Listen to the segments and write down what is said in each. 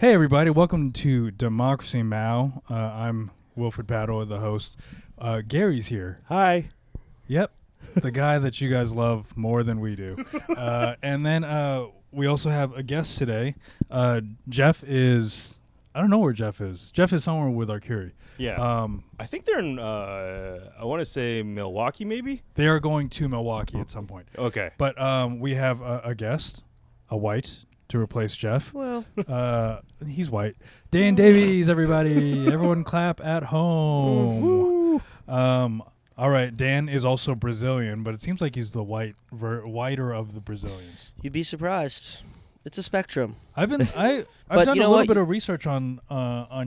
Hey everybody, welcome to Democracy Mao. I'm Wilfred Paddle, the host. Garri's here. Hi. Yep, the guy that you guys love more than we do. And then we also have a guest today. Jeff is, I don't know where Jeff is. Jeff is somewhere with Arcuri. Yeah. I think they're in, I want to say Milwaukee maybe? They are going to Milwaukee at some point. Okay. But we have a guest, a white, to replace Jeff. Well. He's white. Dan Davies, everybody. Everyone clap at home. All right, Dan is also Brazilian, but it seems like he's the whiter of the Brazilians. You'd be surprised. It's a spectrum. I've done a little bit of research on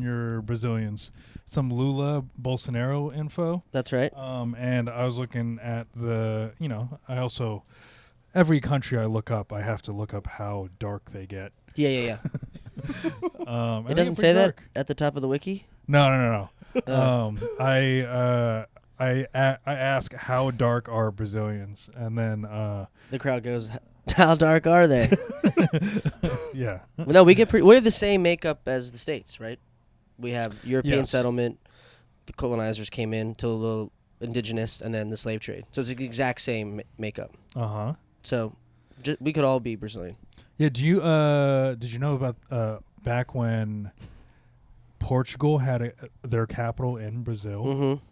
your Brazilians. Some Lula Bolsonaro info. That's right. And I was looking at I also, every country I look up, I have to look up how dark they get. Yeah. It doesn't say dark. that at the top of the wiki? No. I ask how dark are Brazilians, and then The crowd goes, how dark are they? yeah. Well, no, we have the same makeup as the States, right? We have European settlement. The colonizers came in to the indigenous, and then the slave trade. So it's the exact same makeup. Uh-huh. So we could all be Brazilian. Yeah, did you know about back when Portugal had their capital in Brazil? Mm-hmm.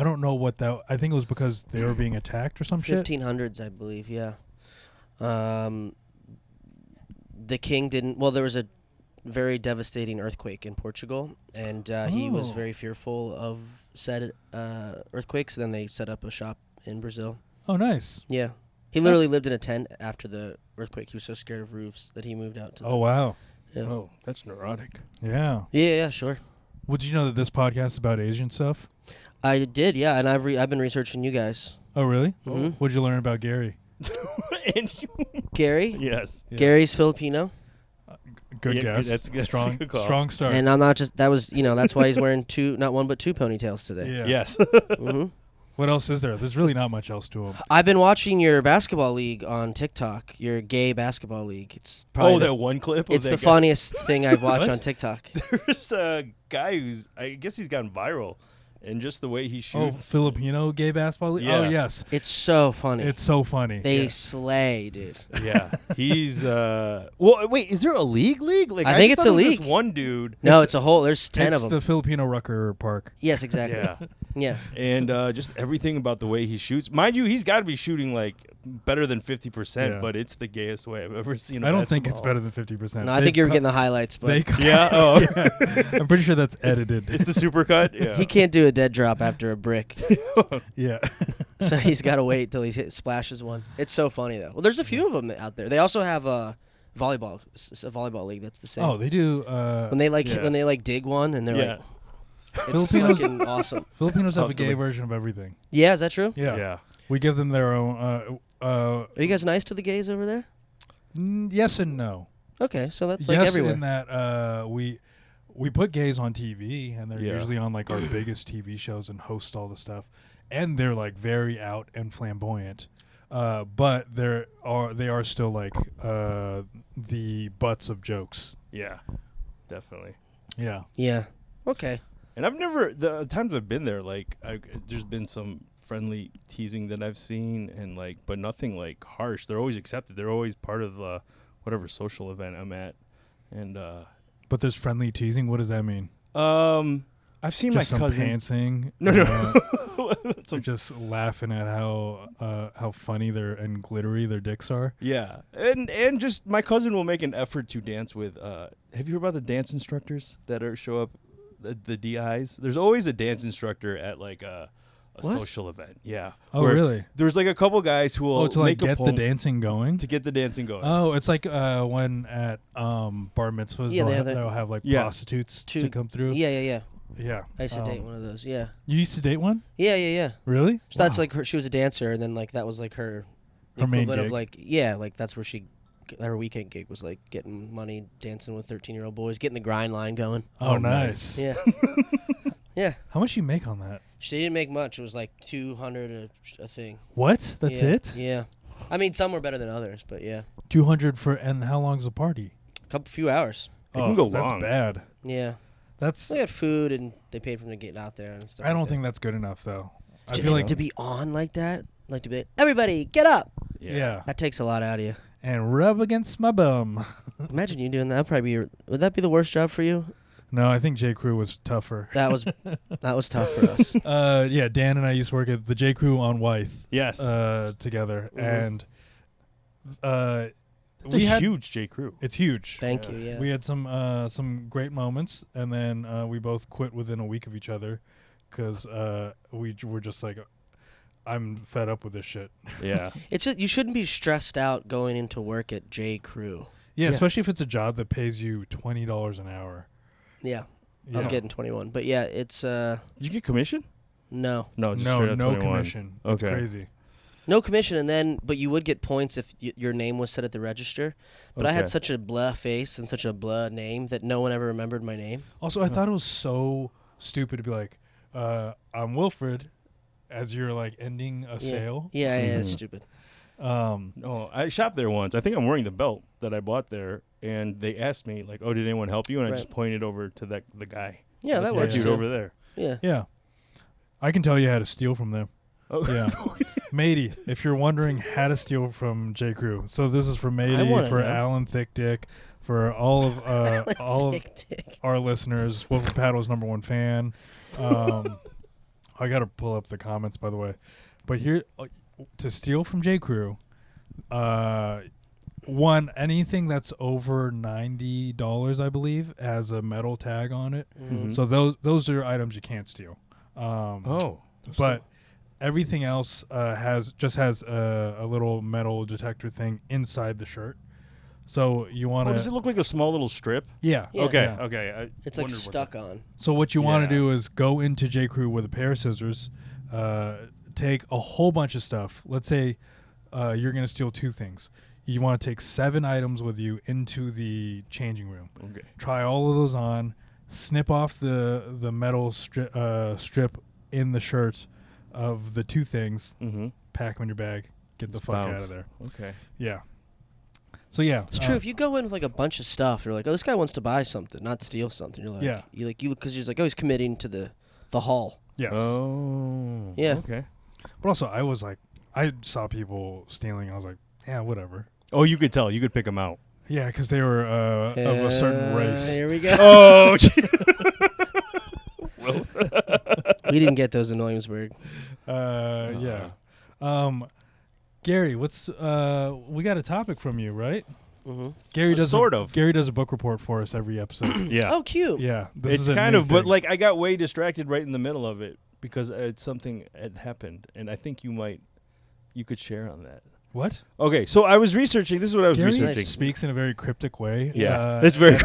I don't know what that. I think it was because they were being attacked or some shit. 1500s, I believe. Yeah. The king didn't. Well, there was a very devastating earthquake in Portugal, and he was very fearful of said earthquakes. Then they set up a shop in Brazil. Oh, nice. Yeah. He literally lived in a tent after the earthquake. He was so scared of roofs that he moved out to. Oh, wow. Yeah. Oh, that's neurotic. Yeah. Yeah, sure. Would you know that this podcast is about Asian stuff? I did, yeah, and I've been researching you guys. Oh, really? Mm-hmm. What'd you learn about Garri? Garri? Yes. Yeah. Garri's Filipino. Good guess. That's a strong, good call. strong start. And I'm not just, that's why he's wearing not one but two ponytails today. Yeah. Yes. Mm-hmm. What else is there? There's really not much else to him. I've been watching your basketball league on TikTok, your gay basketball league. It's probably that one clip? It's the funniest thing I've watched on TikTok. There's a guy who's, I guess he's gotten viral. And just the way he shoots. Oh, Filipino gay basketball league? Yeah. Oh, yes. It's so funny. It's so funny. They slay, dude. Yeah. He's, well, wait, is there a league? Like, I think just it's thought a it was league. Just one dude. No, it's a whole, there's 10 of It's them. the Filipino Rucker Park. Yes, exactly. Yeah. Yeah. And just everything about the way he shoots. Mind you, he's got to be shooting like better than 50%, but it's the gayest way I've ever seen. I don't think it's better than 50%. No, I think you were getting the highlights, but Yeah. Oh. Yeah. I'm pretty sure that's edited. It's the supercut. Yeah. he can't do a dead drop after a brick. Yeah. So he's got to wait till he splashes one. It's so funny, though. Well, there's a few of them out there. They also have a volleyball league that's the same. Oh, they do. When they dig one and they're like, it's Filipinos fucking awesome. Filipinos have a gay version of everything. Yeah, is that true? Yeah. We give them their own. Are you guys nice to the gays over there? Yes and no. Okay, so that's yes, like everywhere. in that we put gays on TV, and they're usually on like our biggest TV shows and host all the stuff, and they're like very out and flamboyant. But they are still like the butts of jokes. Yeah. Definitely. Yeah. Yeah. Okay. And I've never, the times I've been there, like, there's been some friendly teasing that I've seen, and like, but nothing like harsh. They're always accepted. They're always part of whatever social event I'm at. And But there's friendly teasing. What does that mean? I've seen Just my some cousin. pantsing. No. Or just laughing at how funny and glittery their dicks are. Yeah, and just my cousin will make an effort to dance with. Have you heard about the dance instructors that show up, the DIs? There's always a dance instructor at like a social event. Yeah. Oh, really? There's like a couple guys who will to like make a get the poem dancing going. to get the dancing going. Oh, it's like when at bar mitzvahs they'll have like prostitutes to come through. Yeah. Yeah. I used to date one of those. Yeah. You used to date one? Yeah. Really? So that's like she was a dancer, and then like that was like her main equivalent gig. of like like that's where her weekend gig was like getting money, dancing with 13-year-old boys, getting the grind line going. Oh, nice. Yeah. Yeah. How much you make on that? She didn't make much. It was like $200 a thing. What? That's Yeah. it? Yeah. I mean, some were better than others, but yeah. 200 for, and how long's the party? Few hours. can go that's long. bad. Yeah. That's. They had food and they paid for them to get out there and stuff. I don't like think that's good enough though. I that. feel like to be on like that, like to be everybody get up. yeah. That takes a lot out of you. And rub against my bum. Imagine you doing that. That'd probably be would that be the worst job for you? No, I think J. Crew was tougher. That was tough for us. Yeah, Dan and I used to work at the J. Crew on Wythe. Yes. Together, Mhm. and It's a huge J. Crew. It's huge. Thank you. Yeah. We had some great moments, and then we both quit within a week of each other because we were just like, I'm fed up with this shit. Yeah. It's just, you shouldn't be stressed out going into work at J. Crew. Yeah, especially if it's a job that pays you $20 an hour. Yeah. I was getting 21, but yeah, it's Did you get commission? no No, just straight up no 21. commission. It's Okay. crazy. commission, and then but you would get points if your name was set at the register. But I had such a blah face and such a blah name that no one ever remembered my name. Also, I thought it was so stupid to be like, I'm Wilfred, as you're like ending a sale. Yeah, it's stupid. No, I shopped there once. I think I'm wearing the belt that I bought there, and they asked me like, "Oh, did anyone help you?" And I just pointed over to the guy. Yeah, that works dude too. over there. Yeah. Yeah. I can tell you how to steal from them. Oh, Yeah. Matey, if you're wondering how to steal from J. Crew. So this is for Matey, wanna for know. Alan Thick Dick, for all of our listeners. Wilfred Paddle's #1 fan. I got to pull up the comments, by the way. But here, to steal from J. Crew, one, anything that's over $90, I believe, has a metal tag on it. Mm-hmm. So those are items you can't steal. But everything else has a little metal detector thing inside the shirt. So you want to. does it look like a small little strip? Yeah. Yeah. Okay. Yeah. Okay. It's like stuck on. So what you want to Yeah. do is go into J. Crew with a pair of scissors, take a whole bunch of stuff. Let's say you're going to steal 2 things. You want to take 7 items with you into the changing room. Okay. Try all of those on. Snip off the metal strip in the shirt of the 2 things. Mm-hmm. Pack them in your bag. Get the fuck out of there. Okay. Yeah. So yeah, It's true. If you go in with like a bunch of stuff, you're like, oh, this guy wants to buy something, not steal something. You're like, because you're like, oh, he's committing to the haul. Yes. Oh. Yeah. Okay. But also, I was like, I saw people stealing. I was like, yeah, whatever. Oh, you could tell. You could pick them out. Yeah, because they were of a certain race. Here we go. Oh. We didn't get those in Williamsburg. Yeah. Garri, what's we got a topic from you, right? Mm-hmm. Gary does sort of. Gary does a book report for us every episode. Yeah. Oh, cute. Yeah, It's kind of, but like I got way distracted right in the middle of it because it's something had happened, and I think you could share on that. What? Okay, so I was researching. This is what I was Gary researching. speaks in a very cryptic way. Yeah, it's very.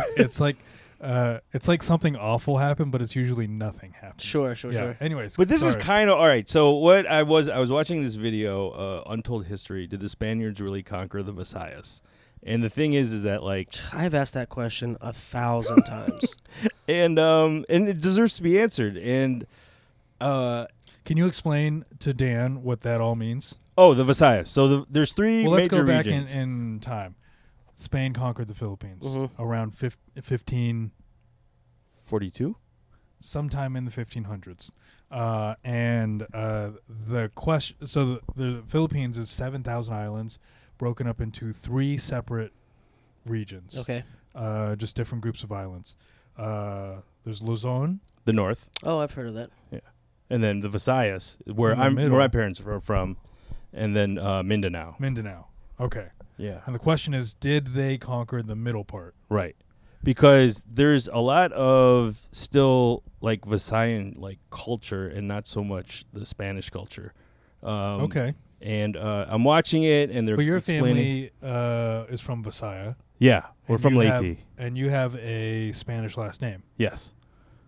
and it's like something awful happened, but it's usually nothing happened. Sure. Anyways, But this is sorry. kind of all right. So what I was watching this video, Untold History. Did the Spaniards really conquer the Visayas? And the thing is that like I've asked that question 1,000 times. and it deserves to be answered. And Can you explain to Dan what that all means? oh, the Visayas. So there's 3 Well, let's major go back regions. in time. Spain conquered the Philippines around 15. 42. Sometime in the 1500s. The question, so the Philippines is 7,000 islands broken up into 3 separate regions. Okay. Just different groups of islands. There's Luzon. The north. Oh, I've heard of that. Yeah. And then the Visayas, where In the middle. where my parents are from, and then Mindanao. Okay. Yeah. And the question is, did they conquer the middle part? Right. Because there's a lot of still like Visayan like culture and not so much the Spanish culture. Okay. And I'm watching it, and they're But your explaining. family is from Visaya. Yeah, we're and from you Leyte. and you have a Spanish last name. Yes.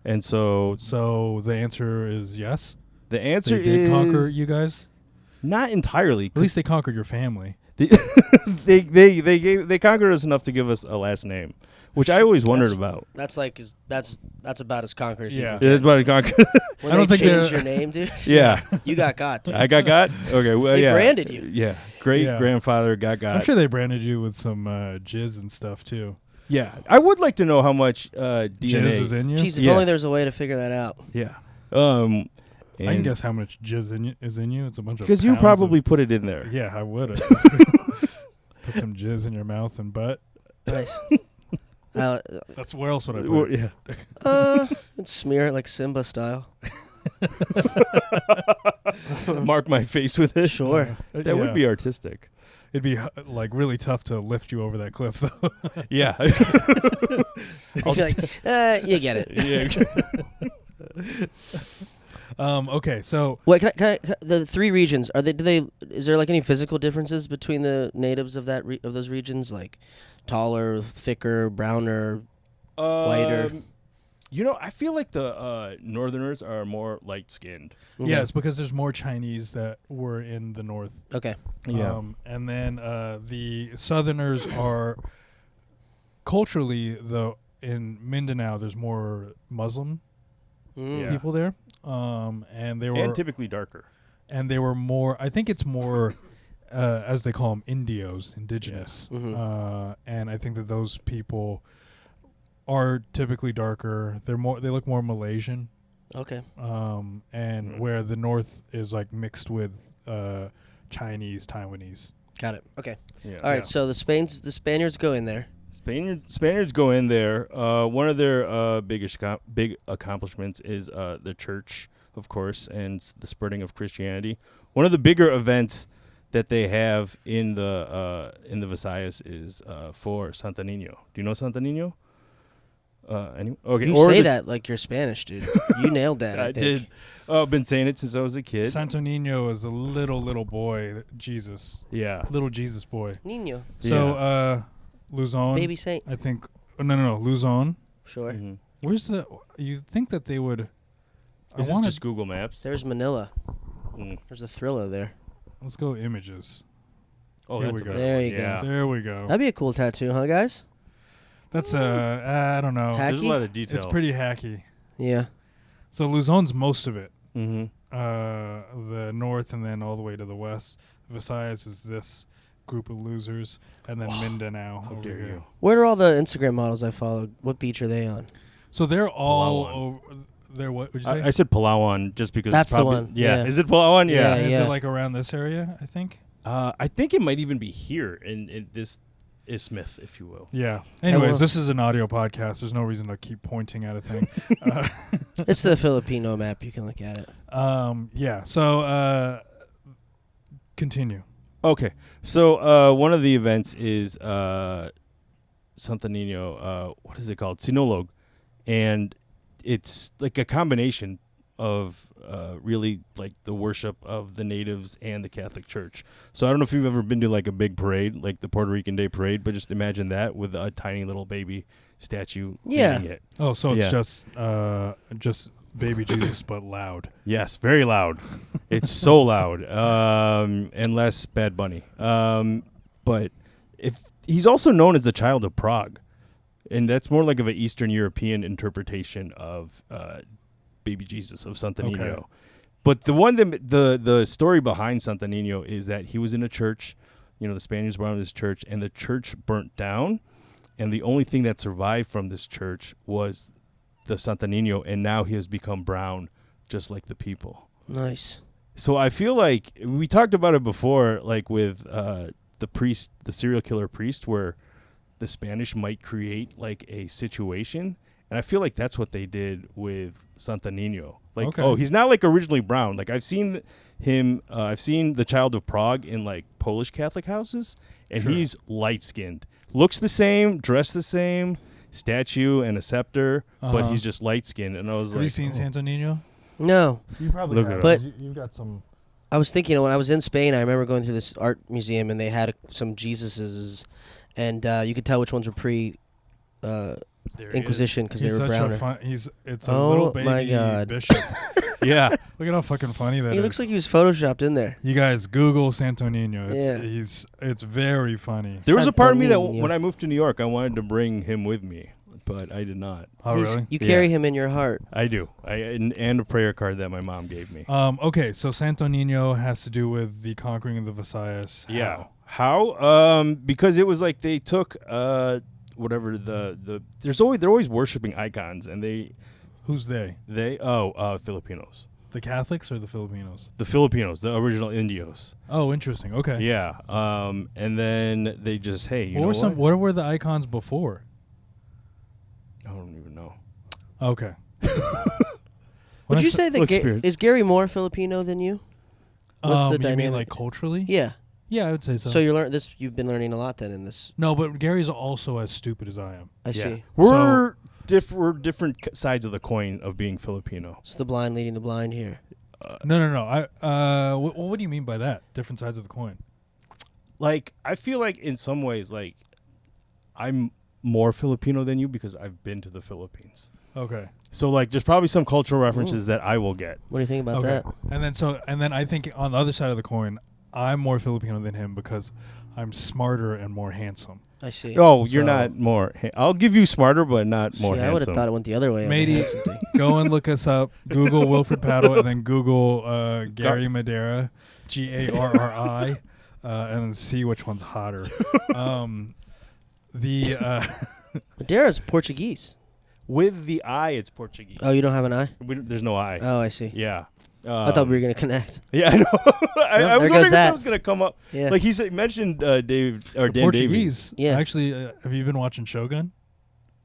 And so So the answer is yes? the answer They did is conquer you guys? not entirely. At least they conquered your family. They conquered us enough to give us a last name, which I always wondered about. That's like that's about as conqueror as you Yeah. can That's what I conquered. When I don't they think changed they're- your name, dude. Yeah, You got dude. I got. Okay, well, They yeah. branded you. Yeah, great grandfather got. I'm sure they branded you with some jizz and stuff too. Yeah, I would like to know how much DNA Jizz is in you. Jeez, if Yeah. only there's a way to figure that out. Yeah. I can guess how much jizz is in you. It's a bunch of because you pounds probably put it in there. of, yeah, I would have put some jizz in your mouth and butt. Nice. That's where else would I Well, put it? yeah. And smear it like Simba style. Mark my face with it. Sure. That would be artistic. It'd be like really tough to lift you over that cliff, though. Yeah. You're like, you get it. Yeah. Okay, so Wait, the 3 regions are they? Is there like any physical differences between the natives of of those regions, like taller, thicker, browner, whiter? I feel like the Northerners are more light-skinned. Okay. yeah, it's because there's more Chinese that were in the north. Okay. And then the Southerners are culturally, though, in Mindanao, there's more Muslim Yeah. people there. And they were And typically darker. and they were more. I think it's more, as they call them, Indios, indigenous. Yeah. And I think that those people are typically darker. They look more Malaysian. Okay. And where the North is like mixed with Chinese, Taiwanese. Got it. Okay. Yeah. All right. So the Spaniards go in there. Spaniards go in there. One of their big accomplishments is the church, of course, and the spreading of Christianity. One of the bigger events that they have in the Visayas is for Santo Niño. Do you know Santo Niño? Okay. You or say the- that like you're Spanish, dude. You nailed that. I think. did. I've been saying it since I was a kid. Santo Niño is a little boy, Jesus, Yeah. little Jesus boy. Niño, So Luzon, baby saint. I think. No, Luzon. Sure. Mhm. Where's the? You think that they would? Is this just Google Maps? There's Manila. Mm. There's a Thriller there. Let's go images. Oh, Here that's we a go. better There one. you go. Yeah. There we go. That'd be a cool tattoo, huh, guys? That's I don't know. Hack- There's a lot of detail. It's pretty hacky. Yeah. So Luzon's most of it. Mm-hmm. The north and then all the way to the west. Visayas is this group of losers, and then Mindanao. How over dare here. you? Where are all the Instagram models I follow? What beach are they on? So they're all Palawan. over. They're what would you say? I said Palawan just because That's it's the probably, one. Yeah. Yeah. Is it Palawan? Yeah. Yeah. Is it like around this area? I think. I think it might even be here in this isthmus, if you will. Yeah. Anyways, well- this is an audio podcast. There's no reason to keep pointing at a thing. It's the Filipino map. You can look at it. Yeah. So continue. Okay. So one of the events is Santo Niño. What is it called? Sinolog. And it's like a combination of really like the worship of the natives and the Catholic Church. So I don't know if you've ever been to like a big parade, like the Puerto Rican Day Parade, but just imagine that with a tiny little baby statue Yeah. leading it. Oh, so it's Yeah. just baby Jesus, but loud. Yes, very loud. It's so loud. And less Bad Bunny. But if he's also known as the Child of Prague, and that's more like of an Eastern European interpretation of baby Jesus of Santo Okay. Niño. But the one that the story behind Santo Niño is that he was in a church. You know, the Spaniards were in his church, and the church burnt down, and the only thing that survived from this church was the Santo Niño, and now he has become brown, just like the people. Nice. So I feel like we talked about it before, like with the priest, the serial killer priest, where the Spanish might create like a situation, and I feel like that's what they did with Santo Niño. Like, Okay. oh, he's not like originally brown. Like I've seen him, I've seen the Child of Prague in like Polish Catholic houses, and Sure. he's light skinned, looks the same, dressed the same, statue and a scepter, but Uh-huh. he's just light skinned. And I was Have like, you seen Santo Niño? No, You probably Look have. it up. But- You've got some. I was thinking when I was in Spain, I remember going through this art museum and they had some Jesuses, and you could tell which ones were pre Inquisition because they He's were such browner. a fun. It's a Oh little baby my God. bishop. yeah. Look at how fucking funny that is. He looks like he was photoshopped in there. You guys Google Santo Niño. Yeah. It's very funny. There was a part of me that Santo Niño. when I moved to New York, I wanted to bring him with me, but I did not. Oh really? You Yeah. carry him in your heart. I do. And a prayer card that my mom gave me. Okay, so Santo Niño has to do with the conquering of the Visayas. Yeah. How? Because it was like they took whatever they're always worshiping icons, and Who's they? Filipinos. The Catholics or the Filipinos? The Filipinos, the original Indios. Oh, interesting. Okay. Yeah. And then they just, hey, what were the icons before? I don't even know. Okay. Would you say that is Garri more Filipino than you? What's the you dynamic? mean like culturally? Yeah. Yeah, I would say so. So you've been learning a lot then in this. No, but Gary's also as stupid as I am. I see. We're different sides of the coin of being Filipino. It's the blind leading the blind here. No. What do you mean by that? Different sides of the coin. Like, I feel like in some ways, like, I'm more Filipino than you because I've been to the Philippines. Okay. So, like, there's probably some cultural references that I will get. What do you think about that? And then I think on the other side of the coin, I'm more Filipino than him because I'm smarter and more handsome. I see. Oh, you're not more. I'll give you smarter, but not more handsome. I would have thought it went the other way. Matey, go and look us up. Google Wilfred Paddle and then Google Garri Madeira, Garri, and then see which one's hotter. Madeira's Portuguese. With the I, it's Portuguese. Oh, you don't have an I? There's no I. Oh, I see. Yeah. I thought we were going to connect. Yeah, I know. I was wondering if that was going to come up. Yeah. Like he mentioned Dave or Dan Portuguese. Davies. Yeah. Actually, have you been watching Shogun?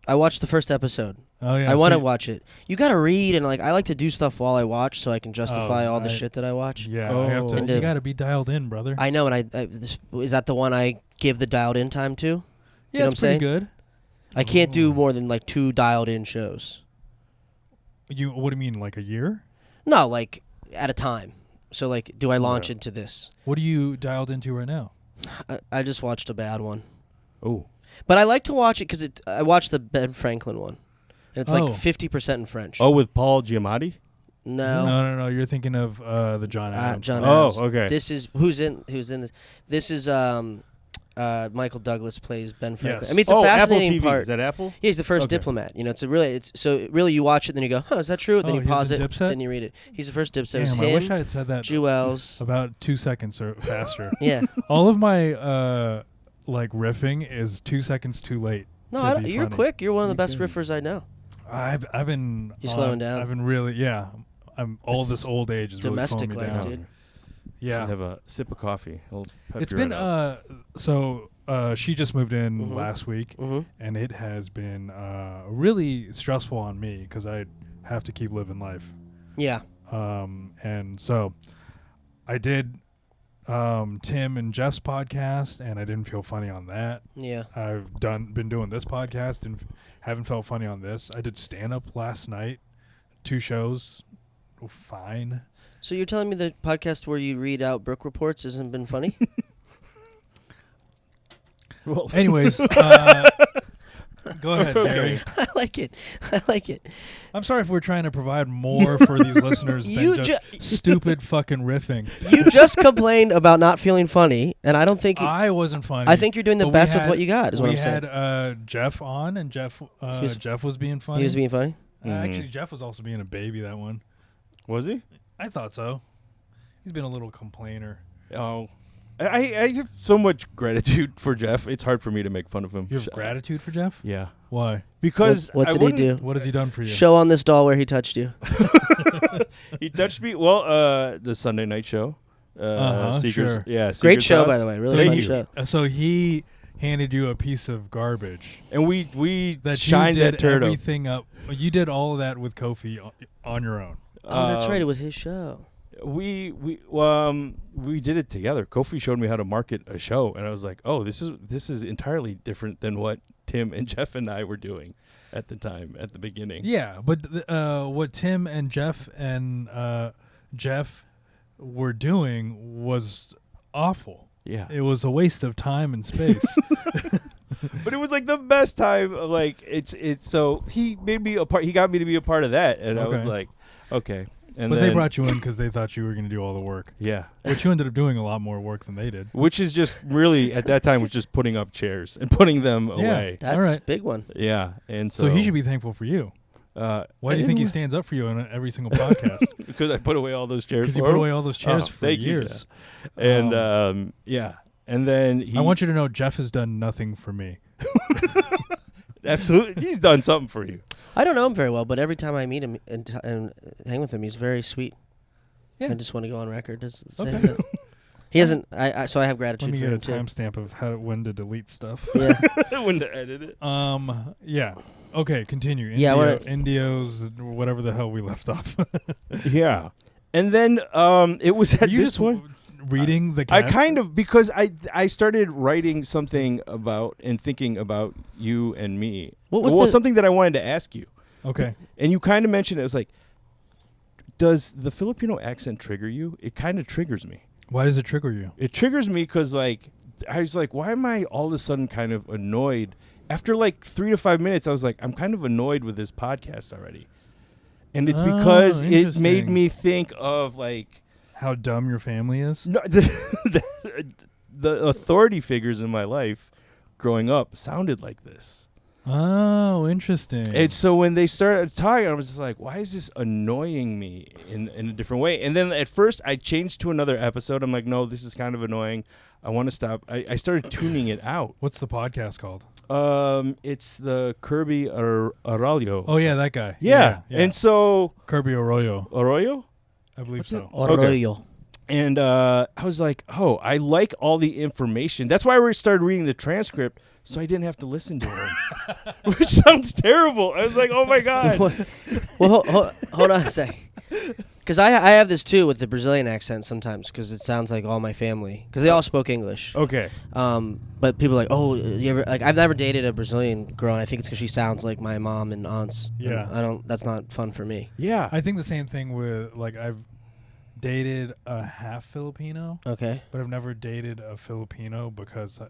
I watched the first episode. Oh yeah. I want to watch it. You got to read and I like to do stuff while I watch so I can justify all the shit that I watch. Yeah. I have to. You got to be dialed in, brother. I know, and is that the one I give the dialed in time to? Yeah, you know what I'm saying? Good. I can't do more than 2 dialed in shows. What do you mean, like a year? No, like at a time. So do I launch into this? What are you dialed into right now? I just watched a bad one. Oh. But I like to watch it because I watched the Ben Franklin one. And it's 50% in French. Oh, with Paul Giamatti? No. No. You're thinking of the John Adams. John Adams. Oh, okay. This is who's in this. This is Michael Douglas plays Ben Franklin. Yes. I mean, it's a fascinating Apple TV. part. Is that Apple? Yeah, he's the first diplomat. You know, so really you watch it, then you go, is that true? Then you pause it, then you read it. He's the first dipset. Damn, I wish I had said that. Jewels. About 2 seconds or faster. Yeah. All of my riffing is 2 seconds too late. No, you're quick. You're one of the best riffers I know. I've been. You're slowing down. I've been really. Yeah. I'm all this old age is really slowing me domestic down. life, dude. Yeah. Have a sip of coffee. It's been she just moved in last week, and it has been really stressful on me because I have to keep living life. Yeah. And so I did Tim and Jeff's podcast, and I didn't feel funny on that. Yeah. I've been doing this podcast and haven't felt funny on this. I did stand up last night, 2 shows. Fine. So you're telling me the podcast where you read out Brooke reports hasn't been funny? Well, anyways, go ahead, Garri. I like it. I'm sorry if we're trying to provide more for these listeners than just stupid fucking riffing. You just complained about not feeling funny, and I don't think I wasn't funny. I think you're doing the best with what you got. Is what I'm saying. We had Jeff on, and Jeff was being funny. He was being funny. Actually, Jeff was also being a baby that one. Was he? I thought so. He's been a little complainer. Oh. I have so much gratitude for Jeff. It's hard for me to make fun of him. You have gratitude for Jeff? Yeah. Why? Because what did he do? What has he done for you? Show on this doll where he touched you. He touched me. Well, the Sunday night show. Sure. Yeah. Great show, by the way. Really fun show. So he handed you a piece of garbage. And we that shined you did that turtle. Everything up. You did all of that with Kofi on your own. Oh, that's right. It was his show. We did it together. Kofi showed me how to market a show, and I was like, "Oh, this is entirely different than what Tim and Jeff and I were doing at the time, at the beginning." Yeah, but what Tim and Jeff were doing was awful. Yeah, it was a waste of time and space. But it was like the best time. Like it's so he made me a part. He got me to be a part of that, and I was like, okay. And they brought you in because they thought you were going to do all the work. Yeah. Which you ended up doing a lot more work than they did. Which is just really, at that time, was just putting up chairs and putting them away. That's a big one. Yeah. And so he should be thankful for you. Why do you think he stands up for you on every single podcast? Because I put away all those chairs. Because you put away all those chairs for years. And, yeah. And then I want you to know Jeff has done nothing for me. Absolutely. He's done something for you. I don't know him very well, but every time I meet him and hang with him, he's very sweet. Yeah. I just want to go on record as saying Okay. that. He hasn't. So I have Let gratitude me for get a him too. timestamp of when to delete stuff. Yeah. When to edit it. Yeah. Okay, continue. Yeah, Indios, whatever the hell we left off. Yeah. And then it was at you this just point. reading the I cat? kind of, because I started writing something about and thinking about you and me. What was something that I wanted to ask you. Okay. And you kind of mentioned it. It was like, does the Filipino accent trigger you? It kind of triggers me. Why does it trigger you? It triggers me because, like, I was like, why am I all of a sudden kind of annoyed? After like 3 to 5 minutes, I was like, I'm kind of annoyed with this podcast already. And it's because it made me think of, like, how dumb your family is? No, the authority figures in my life growing up sounded like this. Oh, interesting. And so when they started talking, I was just like, why is this annoying me in a different way? And then at first I changed to another episode. I'm like, no, this is kind of annoying. I want to stop. I started tuning it out. What's the podcast called? It's the Kirby Arroyo. Oh, yeah, that guy. Yeah. And so Kirby Arroyo. Arroyo? I believe so. Arroyo. And I was like, oh, I like all the information. That's why we started reading the transcript, so I didn't have to listen to him. Which sounds terrible. I was like, oh, my God. Well, hold on a sec. Because I have this, too, with the Brazilian accent sometimes, because it sounds like all my family. Because they all spoke English. Okay. But people are like, oh, you ever, like, I've never dated a Brazilian girl, and I think it's because she sounds like my mom and aunts. Yeah. And that's not fun for me. Yeah. I think the same thing with, like, I've dated a half Filipino. Okay. But I've never dated a Filipino because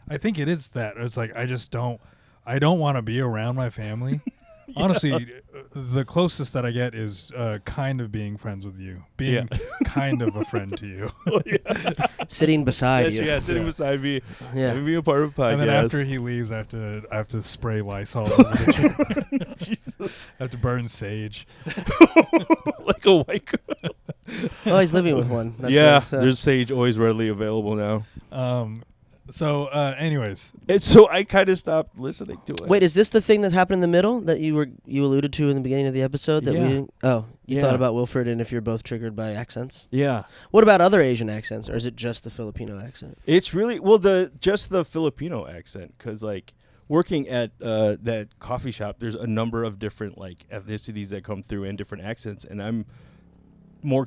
I think it is that. It's like, I don't want to be around my family. Yeah. Honestly, the closest that I get is kind of being friends with you, being kind of a friend to you. Sitting beside you. Yeah, sitting beside me. Yeah. Being a part of a podcast. And then after he leaves, I have to spray Lysol over the chair. Jesus. I have to burn sage. Like a white girl. Oh, he's living with one. That's yeah, what there's sage always readily available now. So, anyways, and so I kind of stopped listening to it. Wait, is this the thing that happened in the middle that you alluded to in the beginning of the episode? That you thought about Wilfred and if you're both triggered by accents? Yeah. What about other Asian accents, or is it just the Filipino accent? It's really just the Filipino accent, because like working at that coffee shop, there's a number of different like ethnicities that come through and different accents, and I'm more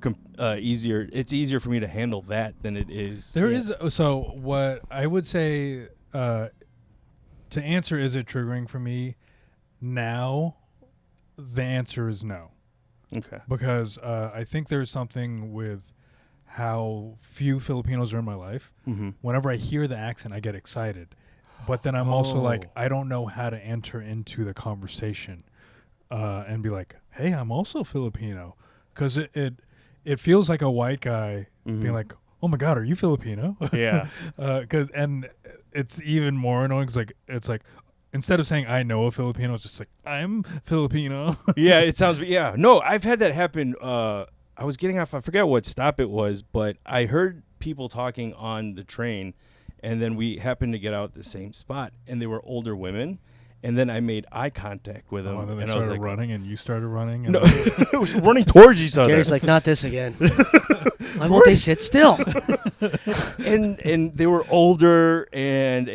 easier. It's easier for me to handle that than it is. There is. So what I would say to answer, is it triggering for me now? The answer is no. Okay. Because I think there's something with how few Filipinos are in my life. Mm-hmm. Whenever I hear the accent, I get excited. But then I'm also like, I don't know how to enter into the conversation and be like, hey, I'm also Filipino. Because it feels like a white guy being like, oh my God, are you Filipino? Yeah. And it's even more annoying because it's like instead of saying I know a Filipino, it's just like I'm Filipino. Yeah, it sounds. Yeah, no, I've had that happen. I was getting off. I forget what stop it was, but I heard people talking on the train, and then we happened to get out at the same spot, and they were older women. And then I made eye contact with them. And then they and I was started like, running, and you started running. And no, it was running towards each other. Gary's like, not this again. Why won't they sit still? and they were older, and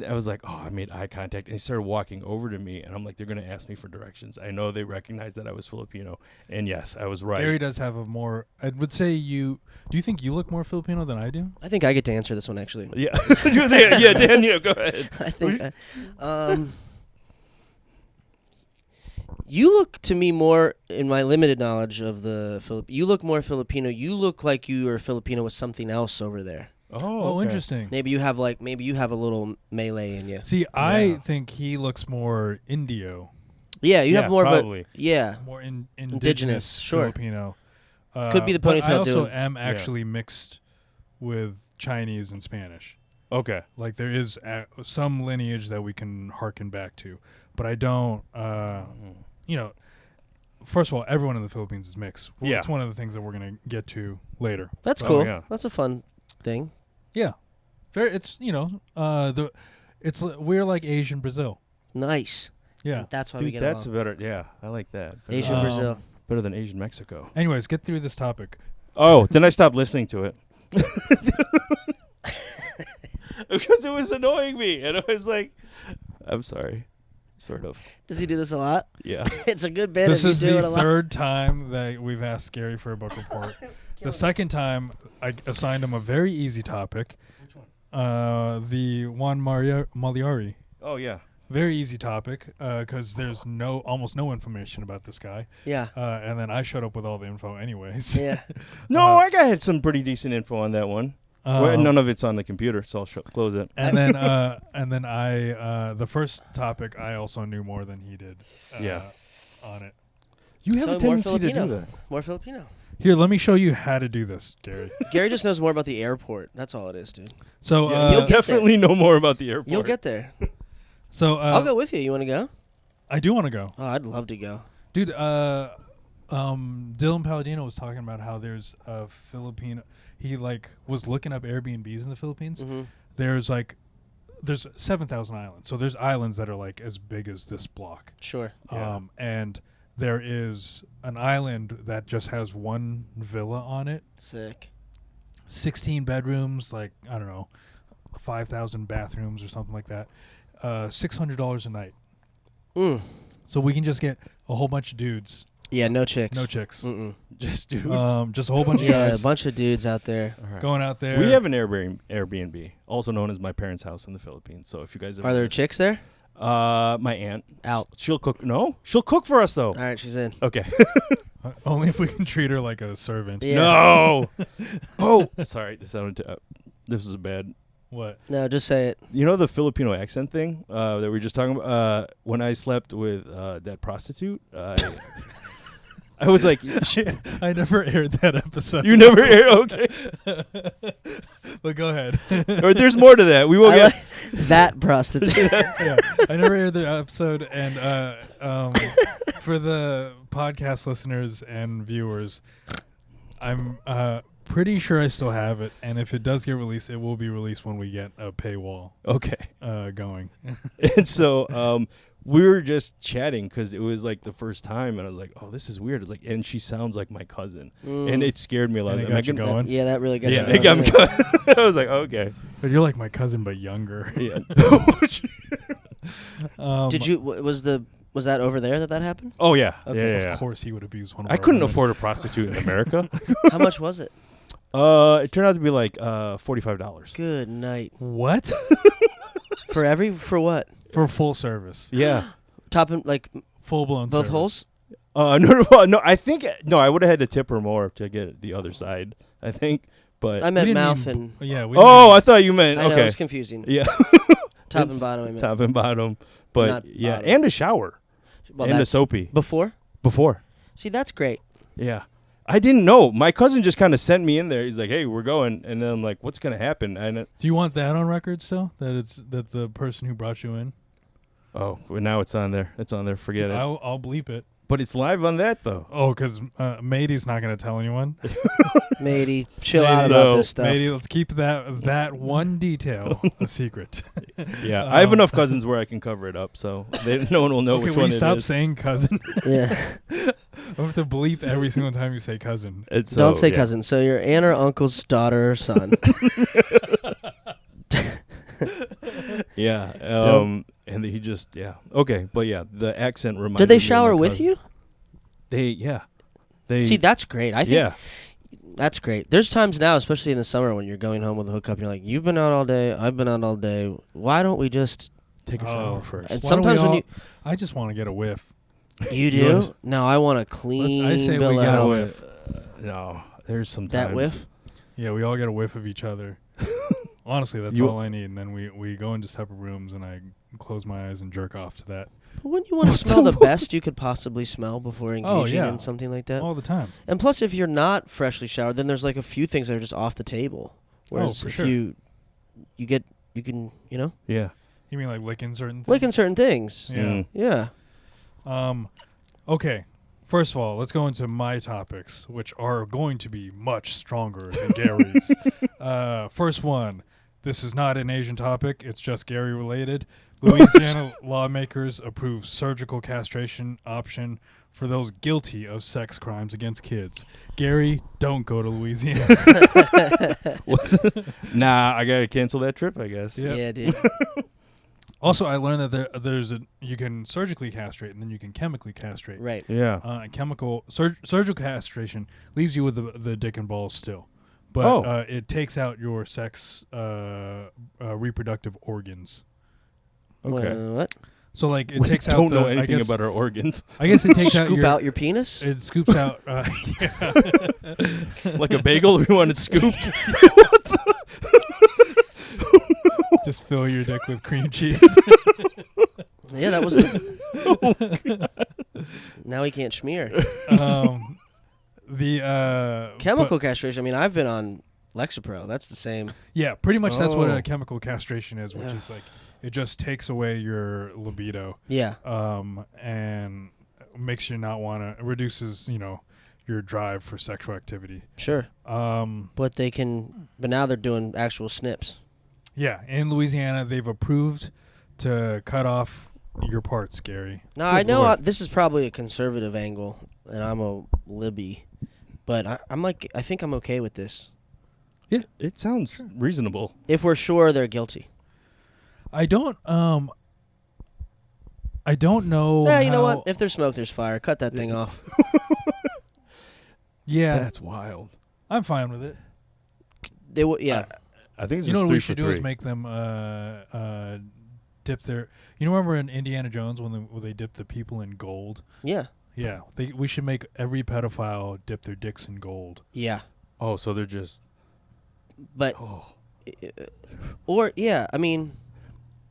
I was like, oh, I made eye contact, and they started walking over to me, and I'm like, they're gonna ask me for directions. I know they recognized that I was Filipino, and yes, I was right. Gary does have a more. I would say you. Do you think you look more Filipino than I do? I think I get to answer this one actually. Yeah, yeah, Dan, yeah, go ahead. I think. You look to me more, in my limited knowledge of the you look more Filipino. You look like you are Filipino with something else over there. Oh, okay. Interesting. Maybe you have a little Malay in you. See, I think he looks more Indio. Yeah, you have more probably. of a more indigenous sure. Filipino. Could be the ponytail. I also am actually mixed with Chinese and Spanish. Okay. Like there is some lineage that we can harken back to, but I don't. First of all, everyone in the Philippines is mixed. Yeah. It's one of the things that we're gonna get to later. That's cool. Yeah. That's a fun thing. Yeah, it's we're like Asian Brazil. Nice. Yeah. And that's why Dude, we get that's along. better. Yeah, I like that. Better Asian than- Brazil. Better than Asian Mexico. Anyways, get through this topic. Oh, then I stopped listening to it. Because it was annoying me. And I was like, I'm sorry. Sort of. Does he do this a lot? Yeah. It's a good bit This if is you do it the a lot. third time that we've asked Garri for a book report. The second time, I assigned him a very easy topic. Which one? The Juan Maliari. Oh, yeah. Very easy topic because there's almost no information about this guy. Yeah. And then I showed up with all the info anyways. Yeah. No, I had some pretty decent info on that one. Well, none of it's on the computer, so I'll close it. And then I the first topic I also knew more than he did. On it. You have So a more tendency to Filipino. do that. More Filipino. Here, let me show you how to do this, Garri. Gary just knows more about the airport. That's all it is, dude. So Yeah, You'll you'll get definitely know more about the airport. You'll get there. so I'll go with you. You want to go? I do want to go, Oh, I'd love to go. dude. Dylan Palladino was talking about how there's a Filipino. He was looking up Airbnbs in the Philippines. Mm-hmm. There's 7,000 islands. So there's islands that are as big as this block. Sure. Yeah. And there is an island that just has one villa on it. Sick. 16 bedrooms, I don't know, 5,000 bathrooms or something like that. $600 a night. Mm. So we can just get a whole bunch of dudes. Yeah, no chicks. No chicks. Mm-mm. Just dudes. Just a whole bunch of Yeah, guys a bunch of dudes out there. All right. going out there. We have an Airbnb, also known as my parents' house in the Philippines. So if you guys Are there chicks there? my aunt Out. She'll cook. No, she'll cook for us though. All right, she's in. Okay. Only if we can treat her like a servant. Yeah. No. Oh, sorry. This is a bad. What? No, just say it. You know the Filipino accent thing that we were just talking about. When I slept with that prostitute, I was like, shit. I never aired that episode. You never hear? Okay. But go ahead. Or there's more to that. We will I get. like that prostitute. Yeah, I never aired the episode, and for the podcast listeners and viewers, I'm pretty sure I still have it, and if it does get released, it will be released when we get a paywall Okay. going. And so we were just chatting because it was the first time, and I was like, "Oh, this is weird." And she sounds like my cousin, and it scared me a lot. And it got you going? Yeah, that really got Yeah, you it got me. going. I was like, "Okay." But you're like my cousin, but younger. Yeah. Did you? Was that over there that happened? Oh yeah. Okay. Yeah. Of course, he would abuse one of I our couldn't women. afford a prostitute in America. How much was it? It turned out to be $45. Good night. What? For what? For full service, Yeah. Top and full blown. both holes? No. I think I would have had to tip her more to get the other side. I think, but I meant didn't mouth mean- and. Yeah. I thought you meant I know okay. it's confusing. Yeah. Top It's and bottom. I meant. Top and bottom, but Not yeah, bottom. and a shower Well, and a that's soapy before. before. See, that's great. Yeah. I didn't know. My cousin just kind of sent me in there. He's like, "Hey, we're going," and then I'm like, "What's gonna happen?" And Do you want that on record still? That the person who brought you in? well, now it's on there. It's on there. Forget it. I'll bleep it. But it's live on that though. Oh, because Matey's not going to tell anyone. Matey, chill Matey, out about no. this stuff. Matey, let's keep that one detail a secret. Yeah, I have enough cousins where I can cover it up, so no one will know Okay, which will one you it stop is. saying cousin? Yeah. I have to bleep every single time you say cousin. It's Don't say yeah. cousin. So your aunt or uncle's daughter or son. Yeah. And he just Okay, but yeah, the accent reminds. Did they shower with you? They See, that's great. I think yeah. that's great. There's times now, especially in the summer, when you're going home with a hookup, and you're like, "You've been out all day. I've been out all day. Why don't we just?" Take a shower first. And Why don't sometimes we when I just want to get a whiff. you You do, wanna- no, I want a clean I say bill we of got health. whiff. No, there's some That times- whiff. Yeah, we all get a whiff of each other. Honestly, that's You- all I need. And then we go into separate rooms, and I close my eyes and jerk off to that But wouldn't you want to smell the best you could possibly smell before engaging yeah. in something like that? all the time. And plus, if you're not freshly showered, then there's a few things that are just off the table. Whereas for if sure. you can Yeah. You mean like licking certain things? licking certain things. Yeah. Yeah. Okay. First of all, let's go into my topics, which are going to be much stronger than Garri's. First one. This is not an Asian topic. It's just Garri related. Louisiana lawmakers approve surgical castration option for those guilty of sex crimes against kids. Garri, don't go to Louisiana. Nah, I gotta cancel that trip, I guess. Yep. Yeah, dude. Also, I learned that you can surgically castrate and then you can chemically castrate. Right. Yeah. Surgical castration leaves you with the dick and balls still, but it takes out your sex reproductive organs. Okay. What? So like it We takes out. don't know I anything guess, about our organs. I guess it takes Scoop out out your penis? It scoops out. Like a bagel, we want it scooped. Just fill your dick with cream cheese. Yeah, that was the... Now he can't smear. Chemical castration. I mean, I've been on Lexapro. That's the same. Yeah, pretty much that's what Oh. a chemical castration is, which is like it just takes away your libido. Yeah. And makes you not want to, reduces, your drive for sexual activity. Sure. But now they're doing actual snips. Yeah, in Louisiana, they've approved to cut off your parts, Garri. Now, I know this is probably a conservative angle, and I'm a libby, but I think I'm okay with this. Yeah, it sounds reasonable. If we're sure they're guilty. I don't know. Yeah, you know what? If there's smoke, there's fire. Cut that thing off. Yeah, That's wild. I'm fine with it. Yeah. I think it's You know just what 3 we for should do 3. is make them dip their. Remember in Indiana Jones when they dip the people in gold? Yeah. Yeah, we should make every pedophile dip their dicks in gold. Yeah. Oh, so they're just. But, I mean,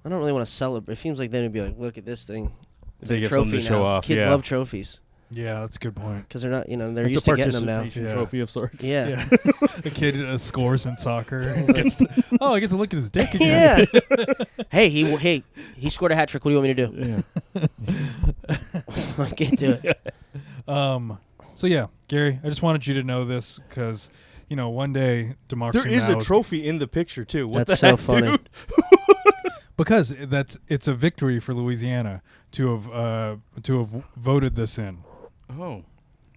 I don't really want to celebrate. It seems like then it'd be like, look at this thing. It's They a get trophy something to now. show off, Kids yeah. love trophies Yeah, that's a good point. because they're not, they're It's used a to getting them now. participation Yeah. trophy of sorts. Yeah. A kid scores in soccer. I get to look at his dick again. Yeah. Hey, he scored a hat trick. What do you want me to do? Yeah. I can't do it. So yeah, Garri, I just wanted you to know this because, one day democracy There is now a trophy in the picture too. What That's the heck, so funny. dude? because it's a victory for Louisiana to have voted this in. Oh.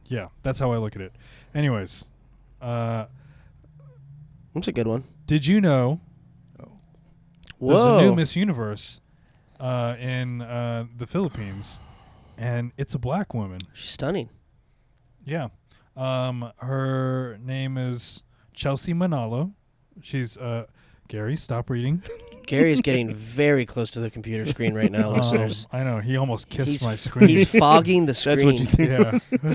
Yeah, that's how I look at it. Anyways, That's a good one. did you know there's a new Miss Universe in the Philippines, and it's a black woman. She's stunning. Yeah. Her name is Chelsea Manalo. She's Garri, stop reading. Gary's getting very close to the computer screen right now, listeners. I know, he almost kissed my screen. He's fogging the screen. That's what you think. Yeah.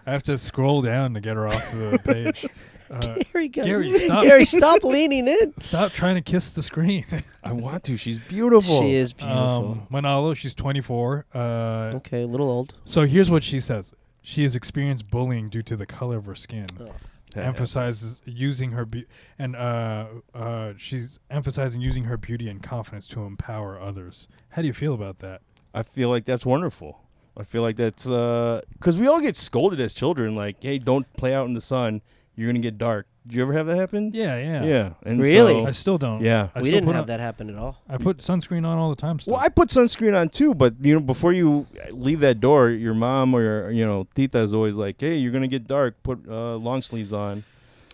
I have to scroll down to get her off the page. Garri, stop leaning in. Stop trying to kiss the screen. I want to. She's beautiful. She is beautiful. Manalo, she's 24. Okay, a little old. So here's what she says. She has experienced bullying due to the color of her skin. Oh. Emphasizes using her she's emphasizing using her beauty and confidence to empower others. How do you feel about that? I feel like that's wonderful. I feel like that's because we all get scolded as children, like, "Hey, don't play out in the sun. You're gonna get dark." Did you ever have that happen? Yeah. Yeah. And Really? I still don't. Yeah. We didn't have that happen at all. I put sunscreen on all the time. Still. Well, I put sunscreen on too, but before you leave that door, your mom or your tita is always like, "Hey, you're gonna get dark. Put long sleeves on."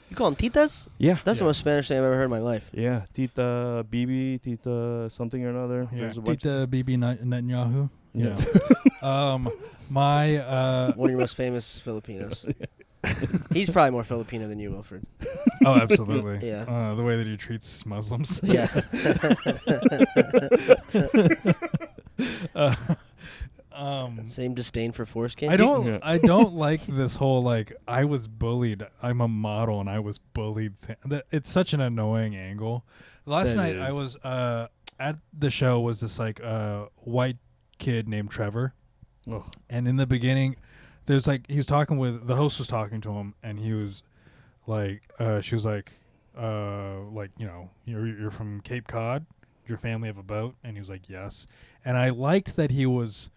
You call them titas? Yeah. That's the most Spanish thing I've ever heard in my life. Yeah, Tita Bibi, Tita something or another. Yeah. There's a bunch. Tita Bibi Netanyahu. Yeah. My One of your most famous Filipinos. He's probably more Filipino than you, Wilfred. oh, absolutely. Yeah. The way that he treats Muslims. Yeah. Same disdain for foreskin. I don't like this whole I was bullied. I'm a model and I was bullied. It's such an annoying angle. Last night I was at the show was this white kid named Trevor. Oh. And in the beginning there's he was talking with the host was talking to him and he was she was you're from Cape Cod, your family have a boat? And he was like, yes. And I liked that he was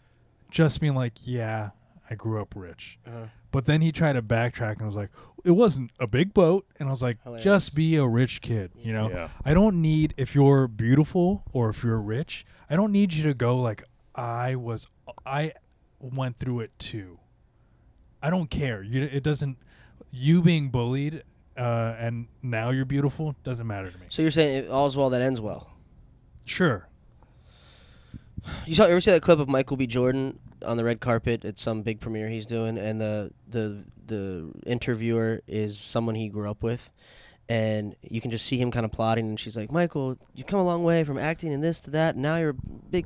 just being like, yeah, I grew up rich. Uh-huh. But then he tried to backtrack and was like, it wasn't a big boat. And I was like, Hilarious. just be a rich kid, you know? Yeah. I don't need, if you're beautiful or if you're rich, I don't need you to go like, I went through it too. I don't care. You being bullied and now you're beautiful doesn't matter to me. So you're saying all's well that ends well. Sure. You ever see that clip of Michael B. Jordan on the red carpet at some big premiere he's doing, and the interviewer is someone he grew up with, and you can just see him kind of plotting, and she's like, Michael, you come a long way from acting and this to that, and now you're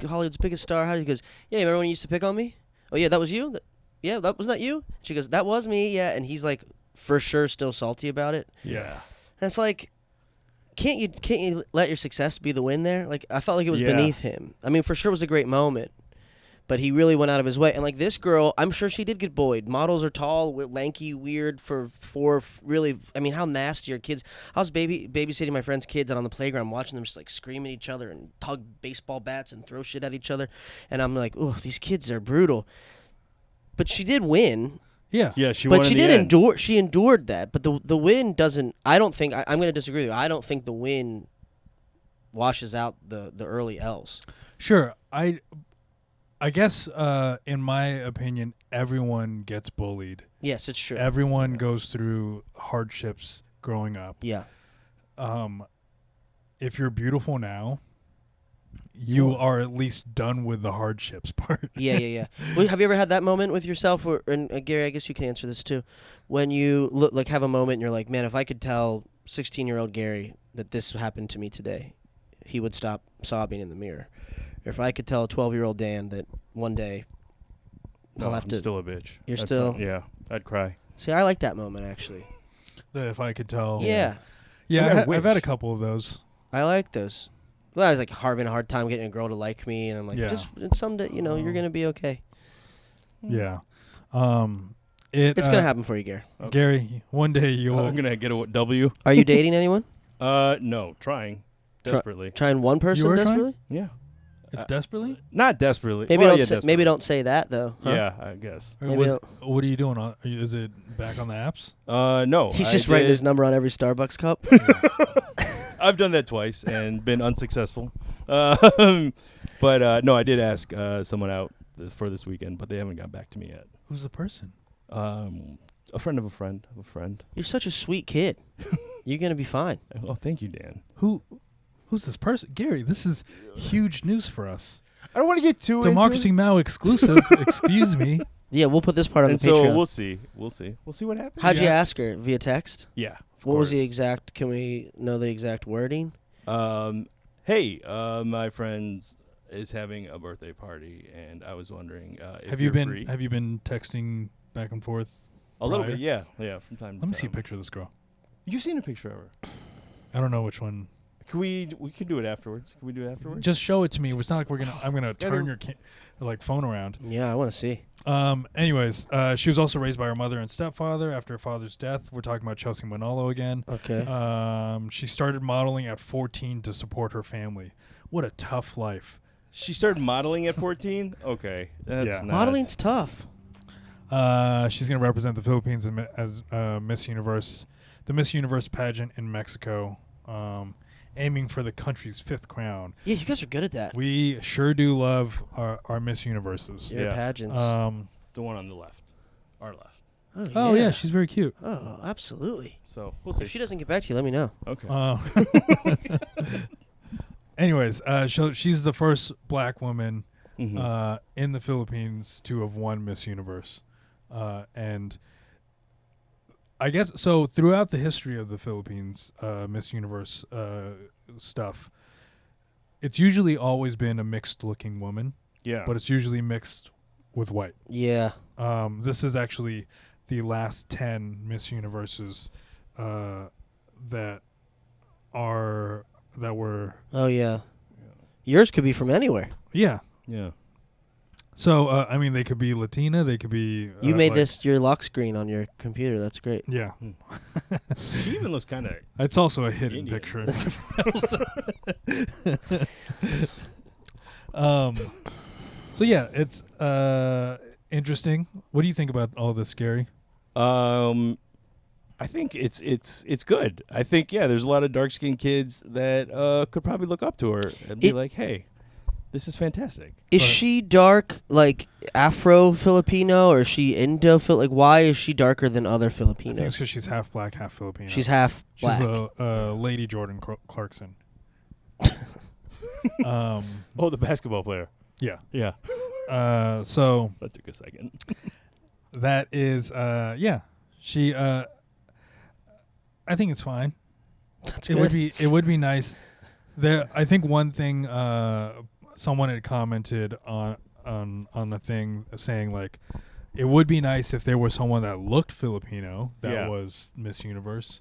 Hollywood's biggest star. How do you? He goes, yeah, remember when you used to pick on me? Oh yeah, that was you? Yeah, that was not you? She goes, that was me, yeah, and he's like, for sure still salty about it. Yeah. And it's like, can't you let your success be the win there? Like, I felt like it was beneath him. I mean, for sure it was a great moment, but he really went out of his way. And like this girl, I'm sure she did get bullied. Models are tall, lanky, weird for really. I mean, how nasty are kids? I was babysitting my friends' kids out on the playground, watching them just like scream at each other and tug baseball bats and throw shit at each other. And I'm like, oh, these kids are brutal. But she did win. Yeah. Yeah, she But won she in the did end. endure. She endured that. But the win doesn't. I don't think. I'm going to disagree with you. I don't think the win washes out the early L's. Sure. I guess in my opinion, everyone gets bullied. Yes, it's true. Everyone goes through hardships growing up. Yeah. If you're beautiful now, you are at least done with the hardships part. Yeah. Well, have you ever had that moment with yourself, and Garri, I guess you can answer this too, when you have a moment and you're like, man, if I could tell 16-year-old Garri that this happened to me today, he would stop sobbing in the mirror. Or if I could tell a 12-year-old Dan that one day he'll have I'm to. still a bitch. You're I'd still. yeah, I'd cry. See, I like that moment actually. If I could tell. Yeah, Yeah, I I've had a wish. couple of those. I like those. Well, I was like having a hard time getting a girl to like me, and I'm like, Yeah. just someday, you're gonna be okay. Yeah. It's gonna happen for you, Garri. Okay. Gary, one day you'll. I'm gonna get a W. Are you dating anyone? No, trying desperately. Trying one person You are trying? desperately? Yeah, It's desperately? not desperately. Maybe Well, don't yeah, say, desperately. maybe don't say that though. Huh? Yeah, I guess. Or Maybe what are you doing? Is it back on the apps? No. He's I just writing did- his number on every Starbucks cup. I've done that twice and been unsuccessful. But no, I did ask someone out for this weekend, but they haven't got back to me yet. Who's the person? A friend of a friend of a friend. You're such a sweet kid. You're gonna be fine. Oh, thank you, Dan. Who's this person? Gary, this is huge news for us. I don't want to get too Democracy Now! Exclusive. Excuse me. Yeah, we'll put this part on and the so Patreon. we'll see. We'll see what happens. How'd you Yeah. ask her? Via text? Yeah. of What was the course. exact? Can we know the exact wording? Hey, my friend is having a birthday party, and I was wondering if Have you you're been free. Have you been texting back and forth? A little prior? bit, yeah, from time to time. Let me see a picture of this girl. You've seen a picture of her. I don't know which one. Can we can do it afterwards. Can we do it afterwards? Just show it to me. It's not like I'm gonna turn don't- your phone around. Yeah, I want to see. Anyways, she was also raised by her mother and stepfather after her father's death. We're talking about Chelsea Manolo again. Okay. She started modeling at 14 to support her family. What a tough life. She started modeling at 14. Okay, that's Yeah. not- Modeling's tough. She's going to represent the Philippines as Miss Universe, the Miss Universe pageant in Mexico, aiming for the country's 5th crown. Yeah, you guys are good at that. We sure do love our Miss Universes. Your Yeah. pageants. the one on the left, our left. Oh yeah, she's very cute. Oh, absolutely. So we'll see. If she doesn't get back to you, let me know. Okay. Anyways, so she's the first black woman Mhm. in the Philippines to have won Miss Universe. And I guess so throughout the history of the Philippines, Miss Universe stuff, it's usually always been a mixed looking woman, Yeah. but it's usually mixed with white. Yeah. This is actually the last 10 Miss Universes that were Oh, yeah. Yours could be from anywhere. yeah. yeah. So I mean, they could be Latina, they could be. You made like- this your lock screen on your computer. That's great. Yeah, She even looks kind of. it's also a hidden Indian. picture. In my files. So yeah, it's interesting. What do you think about all this, Garri? I think it's good. I think there's a lot of dark skinned kids that could probably look up to her and be like, hey, this is fantastic. Is she dark, like Afro Filipino, or is she Indo? Like, why is she darker than other I Filipinos? think it's because she's half black, half Filipino. She's half black. She's a Lady Jordan Clarkson. The basketball player. Yeah. Yeah. So That took a second. that is, she. I think it's fine. That's It good. would be nice. I think one thing someone had commented on the thing saying like it would be nice if there was someone that looked Filipino that was Miss Universe.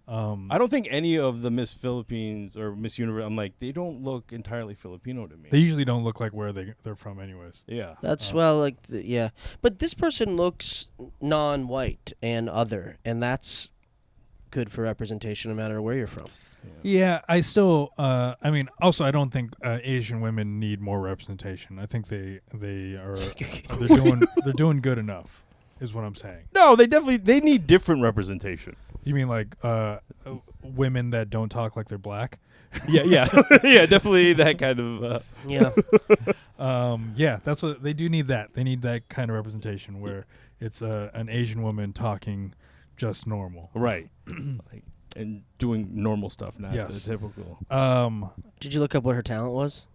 I don't think any of the Miss Philippines or Miss Universe, I'm like, they don't look entirely Filipino to me. They usually don't look like where they're from anyways. Yeah. That's but this person looks non-white and other, and that's good for representation no matter where you're from. Yeah, I still. I mean, also, I don't think Asian women need more representation. I think they are they're doing good enough, is what I'm saying. No, they need different representation. You mean like women that don't talk like they're black? Yeah, definitely that kind of. That's what they do need. They need that kind of representation where it's an Asian woman talking just normal, right? And doing normal stuff, not the typical. Did you look up what her talent was?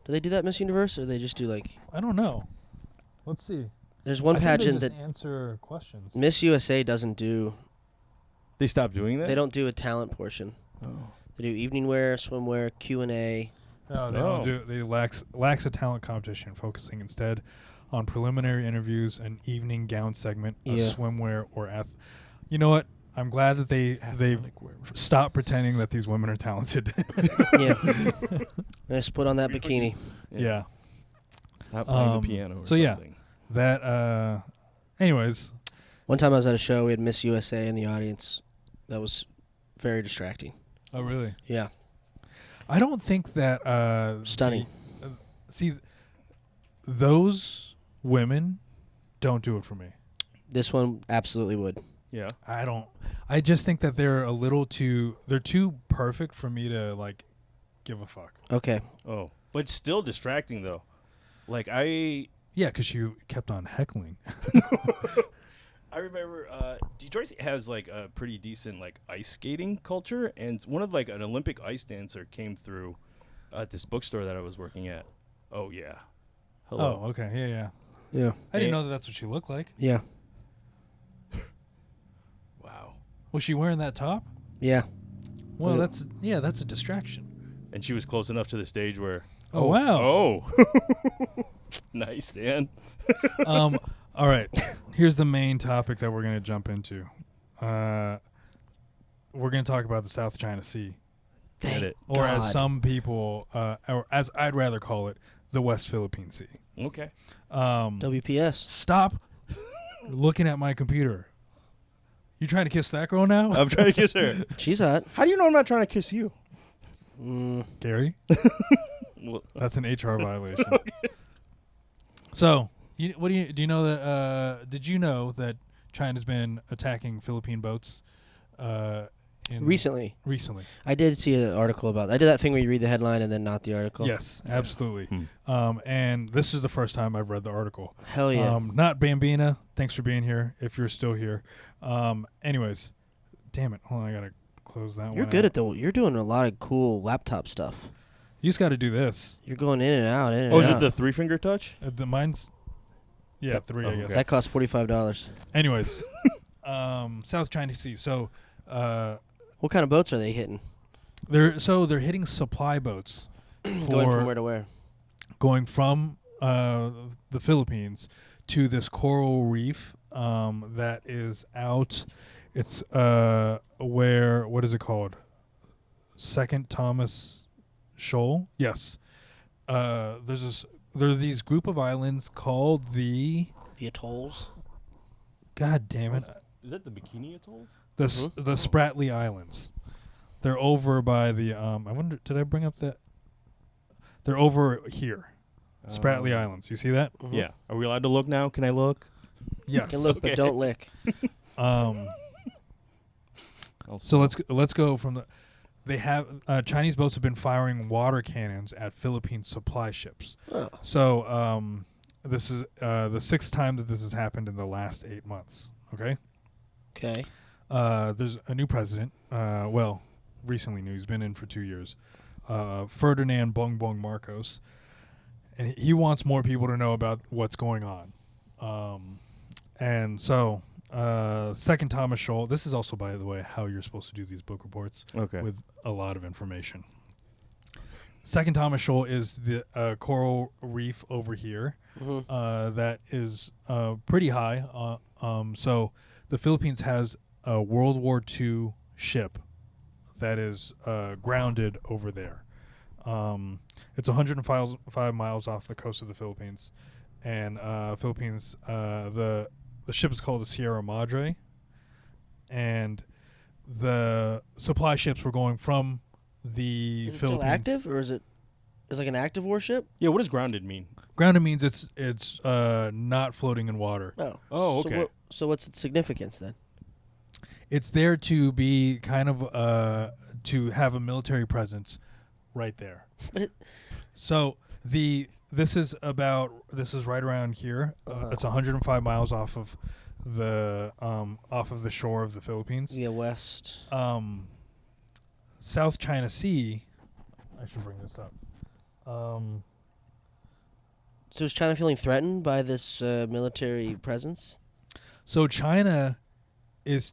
Do they do that Miss Universe, or they just do like? I don't know. Let's see. There's one pageant that answer questions. Miss USA doesn't do. They stopped doing that? They don't do a talent portion. Oh. They do evening wear, swimwear, Q&A. No, they don't do. They lacks a talent competition, focusing instead on preliminary interviews, an evening gown segment, a swimwear or You know what? I'm glad that they've stopped pretending that these women are talented. Just put on that bikini. Yeah. Stop playing the piano or something. That. Anyways. One time I was at a show, we had Miss USA in the audience. That was very distracting. Oh, really? Yeah. I don't think that... Stunning. Those women don't do it for me. This one absolutely would. Yeah. I just think that they're they're too perfect for me to, like, give a fuck. Okay. Oh. But still distracting, though. Like, Yeah, because you kept on heckling. I remember Detroit has like a pretty decent like ice skating culture, and one of like an Olympic ice dancer came through at this bookstore that I was working at. Oh yeah. Hello. Oh, okay. Yeah. I didn't know that that's what she looked like. Yeah. Wow. Was she wearing that top? Yeah. Well, that's a distraction. And she was close enough to the stage where. Oh wow. Oh. Nice, Dan. All right. Here's the main topic that we're going to jump into. We're going to talk about the South China Sea. Or as some people, or as I'd rather call it, the West Philippine Sea. Okay. WPS. Stop looking at my computer. You trying to kiss that girl now? I'm trying to kiss her. She's hot. How do you know I'm not trying to kiss you? Garri? That's an HR violation. Okay. So... do you know that? Did you know that China's been attacking Philippine boats? Recently. I did see an article about. I did that thing where you read the headline and then not the article. Yes, absolutely. And this is the first time I've read the article. Hell yeah. Not Bambina. Thanks for being here. If you're still here. Anyways, damn it. Hold on, I gotta close that one. You're good at You're doing a lot of cool laptop stuff. You just got to do this. You're going in and out. Is it the 3-finger touch? Mine's. Yeah, 3, I guess. That costs $45. Anyways, South China Sea. So, what kind of boats are they hitting? They're hitting supply boats. Going from where to where? Going from the Philippines to this coral reef that is out. It's what is it called? Second Thomas Shoal. Yes. There are these group of islands called the atolls. God damn it! Is that the Bikini Atolls? The Spratly Islands. They're over by the. I wonder. Did I bring up that? They're over here. Spratly Islands. You see that? Mhm. Yeah. Are we allowed to look now? Can I look? You Yes. can look, but don't lick. So let's go from the. They have Chinese boats have been firing water cannons at Philippine supply ships. Oh. So this is the sixth time that this has happened in the last 8 months. Okay. Okay. There's a new president. Well, recently new. He's been in for 2 years. Ferdinand Bongbong Marcos, and he wants more people to know about what's going on. And so, second Thomas Scholl. This is also, by the way, how you're supposed to do these book reports. Okay. With a lot of information. Second Thomas Scholl is the coral reef over here. Mm-hmm. That is pretty high. So the Philippines has a World War II ship that is grounded over there. It's 105 miles off the coast of the Philippines, and the ship is called the Sierra Madre, and the supply ships were going from the Is it Philippines. still active, or is it like an active warship? Yeah. What does grounded mean? Grounded means it's not floating in water. Oh. Oh, So okay. so what's its significance then? It's there to be kind of to have a military presence right there. So this is right around here. It's 105 miles off of the shore of the Philippines. Yeah, west. South China Sea. I should bring this up. So is China feeling threatened by this military presence? So China is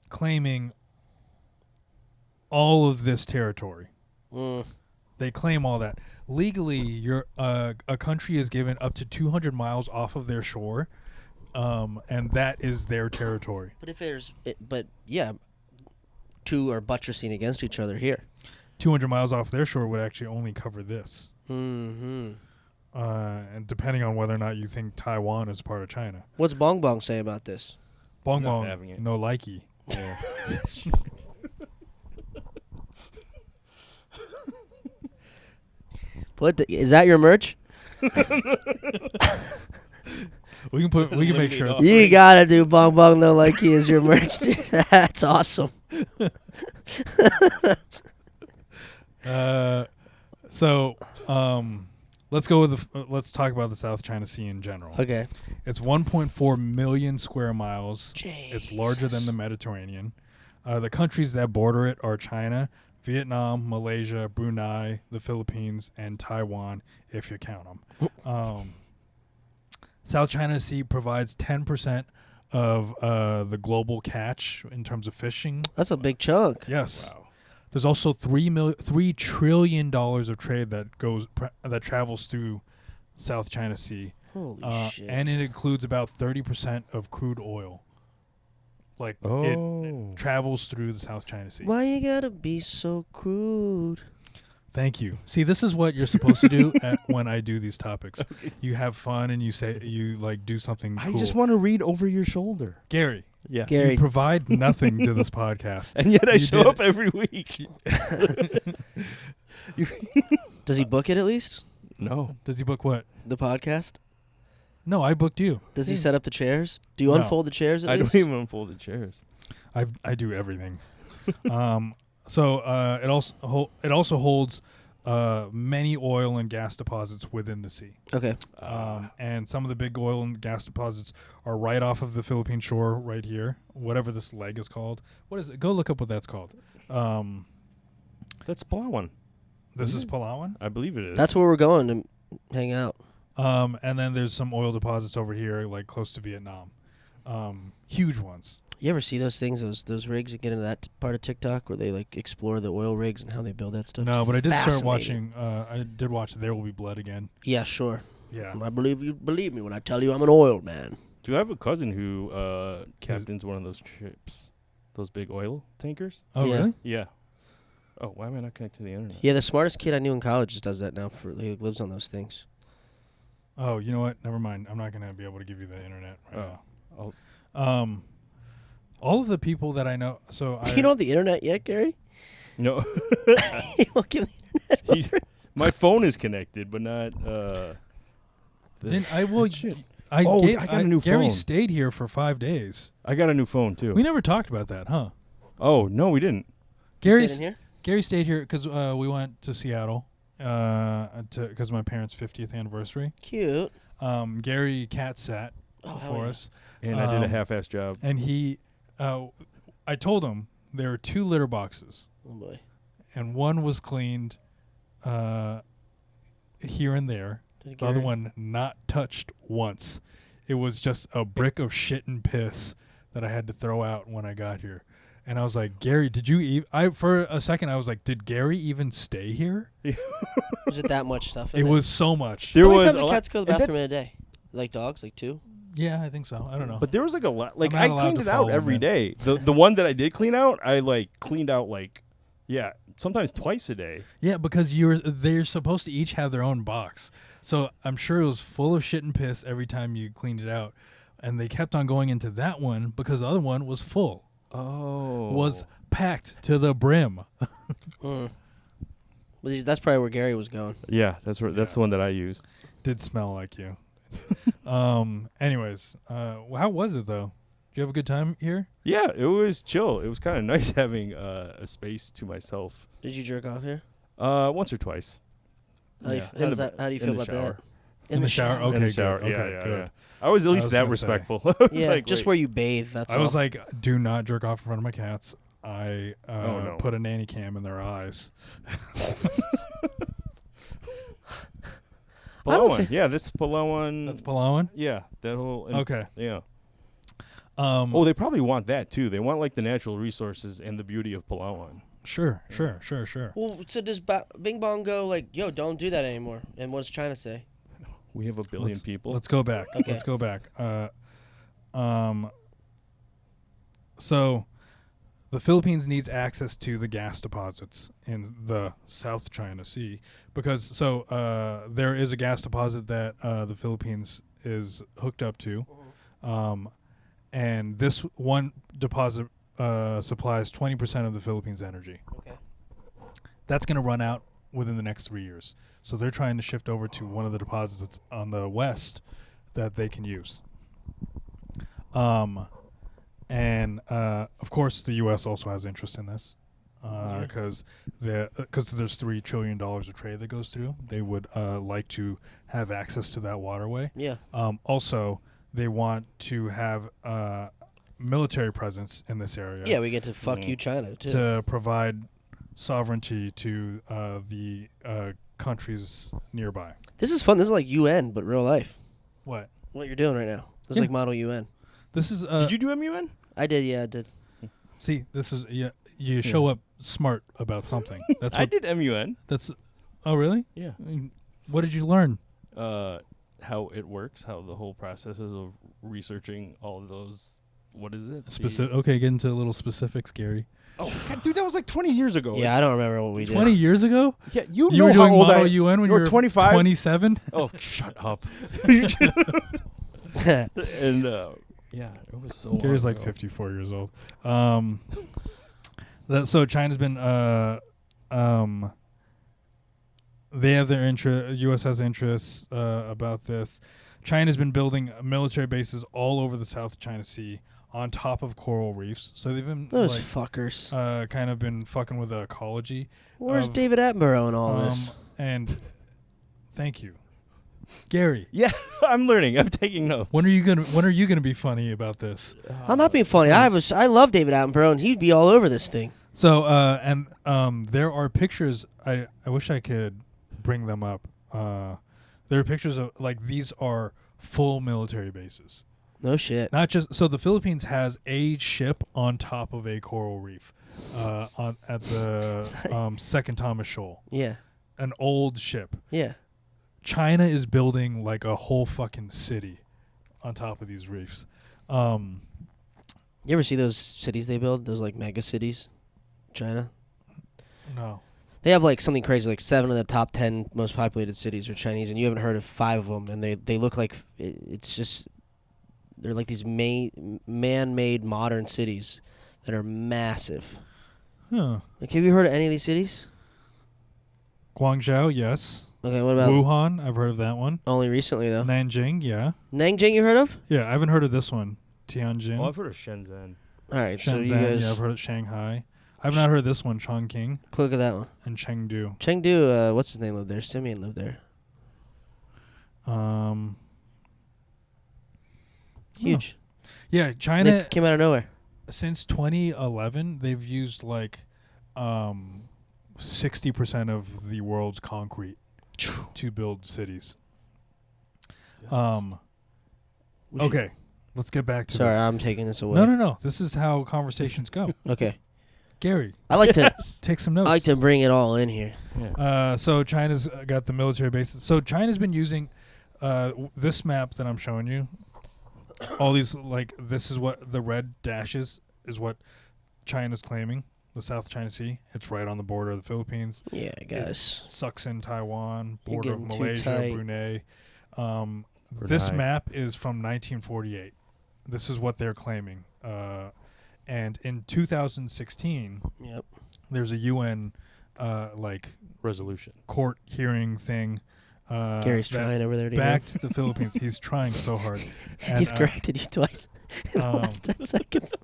claiming all of this territory. Mm. They claim all that. Legally, a country is given up to 200 miles off of their shore, and that is their territory. But yeah, two are buttressing against each other here. 200 miles off their shore would actually only cover this. Mm-hmm. And depending on whether or not you think Taiwan is part of China. What's Bong Bong say about this? Bong Not having Bong, it. no likey. Yeah. Is that your merch? We can make sure. It's, You gotta do Bong Bong No Like He is your merch, dude. That's awesome. So, let's go with let's talk about the South China Sea in general. Okay. It's 1.4 million square miles. It's larger than Jesus. the Mediterranean. The countries that border it are China, Vietnam, Malaysia, Brunei, the Philippines, and Taiwan, if you count them. South China Sea provides 10% of the global catch in terms of fishing. That's a big chunk. Yes. Wow. There's also $3 trillion of trade that travels through South China Sea. Holy shit. And it includes about 30% of crude oil. Like, it travels through the South China Sea. Why you gotta be so crude? Thank you. See, this is what you're supposed to do when I do these topics. Okay. You have fun and you do something cool. I just want to read over your shoulder. Gary. Yeah. Gary. You provide nothing to this podcast. And yet I You show did up every week. Does he book it at least? No. Does he book what? The podcast? No, I booked you. Does he set up the chairs? Do you No. unfold the chairs at I least? don't even unfold the chairs. I do everything. So it also holds many oil and gas deposits within the sea. Okay. And some of the big oil and gas deposits are right off of the Philippine shore right here. Whatever this leg is called. What is it? Go look up what that's called. That's Palawan. This is Palawan. I believe it is. That's where we're going to hang out. And then there's some oil deposits over here, like close to Vietnam. Huge ones. You ever see those things, those rigs that get into that part of TikTok where they like explore the oil rigs and how they build that stuff? No, but I did start Fascinating. watching. I did watch There Will Be Blood again. Yeah, sure. Yeah. I believe you believe me when I tell you I'm an oil man. Do I have a cousin who captains one of those ships? Those big oil tankers? Oh, Yeah. really? Yeah. Oh, why am I not connected to the internet? Yeah, the smartest kid I knew in college just does that now. He lives on those things. Oh, you know what? Never mind. I'm not going to be able to give you the internet right Oh. now. All of the people that I know. So You don't have the internet yet, Gary? No. You won't give me the internet. My phone is connected, but not. Didn't I? Well, Shit. I got a new Garri phone. stayed here for 5 days. I got a new phone too. We never talked about that, huh? Oh no, we didn't. You stayed in here? Gary stayed here because we went to Seattle because of my parents' 50th anniversary. Cute. Gary cat sat hell for yeah. us, And I did a half-ass job. and he, I told him there were 2 litter boxes, Oh boy. and one was cleaned here and there. Did The other Gary- one not touched once. It was just a brick of shit and piss that I had to throw out when I got here. And I was like, Gary, did you for a second I was like, did Gary even stay here? Was it that much stuff? In It there? was so much. There How many was times a do lot- cats go to the and bathroom in a day? Like dogs, like 2? Yeah, I think so. I don't know. But there was like a lot. Like I'm not I allowed cleaned to it out follow every him day. The one that I did clean out, I like cleaned out like, yeah, sometimes twice a day. Yeah, because they're supposed to each have their own box. So I'm sure it was full of shit and piss every time you cleaned it out. And they kept on going into that one because the other one was full. Oh, Was packed to the brim. Well, that's probably where Gary was going. yeah. That's where that's Yeah. the one that I used. Did smell like you. Anyways, how was it though? Did you have a good time here? Yeah, it was chill. It was kind of nice having a space to myself. Did you jerk off here? Once or twice. How do you, In how's the- that, how do you in feel the about shower. that? In the shower? Okay, In the good. shower. Okay, yeah, good. yeah. I was at least was that gonna say. respectful. I was Yeah, like, just wait. where you bathe. That's I all. was like, do not jerk off in front of my cats. I no. put a nanny cam in their eyes. I don't Palawan. think- Yeah, this Palawan. That's Palawan? Yeah, that whole. And, Okay. Yeah. Um, Oh, they probably want that too. They want like the natural resources and the beauty of Palawan. Sure. Well, so does Bing Bong go like, yo, don't do that anymore? And what's China say? We have a billion people. Let's go back. Okay. Let's go back. So the Philippines needs access to the gas deposits in the South China Sea because there is a gas deposit that the Philippines is hooked up to, and this one deposit supplies 20% of the Philippines' energy. Okay. That's going to run out within the next 3 years. So they're trying to shift over to one of the deposits that's on the west that they can use. And of course, the U.S. also has interest in this because there's $3 trillion of trade that goes through. They would like to have access to that waterway. Yeah. Also, they want to have military presence in this area. Yeah, we get to fuck you, China, too. To provide sovereignty to the countries nearby. This is fun. This is like UN, but real life. What? What you're doing right now. This is Yeah. like Model UN. This is. Did you do MUN? I did, yeah, I did. See? This is. You show up smart about something. That's I what. did MUN. That's. Oh really? Yeah. What did you learn? How it works, how the whole process is of researching all of those. What is it? Okay, get into a little specifics, Gary. Oh, God, dude, that was like 20 years ago. Yeah, I don't remember what we did. 20 years ago? Yeah, You know were doing how old Model I, UN when you you were were 25? 27? Oh, shut up. And yeah, it was so. Gary's long like ago. 54 years old. So China's been they have their interest. U.S. has interests about this. China's been building military bases all over the South China Sea on top of coral reefs. So they've been Those like, fuckers. kind of been fucking with the ecology. Where's of, David Attenborough in all this? And thank you, Gary. Yeah, I'm learning. I'm taking notes. When are you gonna be funny about this? I'm not being funny. I love David Attenborough, and he'd be all over this thing. So there are pictures. I wish I could bring them up. There are pictures of like these are full military bases. No shit. Not just so the Philippines has a ship on top of a coral reef, at the Second Thomas Shoal, Yeah. an old ship. Yeah. China is building like a whole fucking city on top of these reefs. You ever see those cities they build? Those like mega cities, China. No. They have like something crazy, like 7 of the top 10 most populated cities are Chinese, and you haven't heard of 5 of them, and they look like it's just they're like these man-made modern cities that are massive. Huh. Like, have you heard of any of these cities? Guangzhou, yes. Okay, what about Wuhan, I've heard of that one. only recently though? Nanjing, yeah. Nanjing, you heard of? Yeah, I haven't heard of this one. Tianjin. Oh, I've heard of Shenzhen. All right, so you Shenzhen, guys yeah, I've heard of Shanghai. I've not heard of this one, Chongqing look at that one. and Chengdu. Chengdu, what's his name lived there? Simeon lived there. Huge. Yeah, China They came out of nowhere. since 2011, they've used like 60% of the world's concrete to build cities. Okay, let's get back to Sorry, this. I'm taking this away. No. This is how conversations go. Okay. Gary, I like to take some notes. I like to bring it all in here. Yeah. So China's got the military bases. So China's been using this map that I'm showing you. All these, like, this is what the red dashes is what China's claiming, the South China Sea. It's right on the border of the Philippines. Yeah, guys. Sucks in Taiwan, You're border of getting too Malaysia, tight. Brunei. This Brunei. map is from 1948. This is what they're claiming. And in 2016, Yep. there's a UN Resolution. court hearing thing. Gary's that trying over there to backed the Philippines. He's trying so hard. And, He's corrected you twice in the um, last 10 seconds.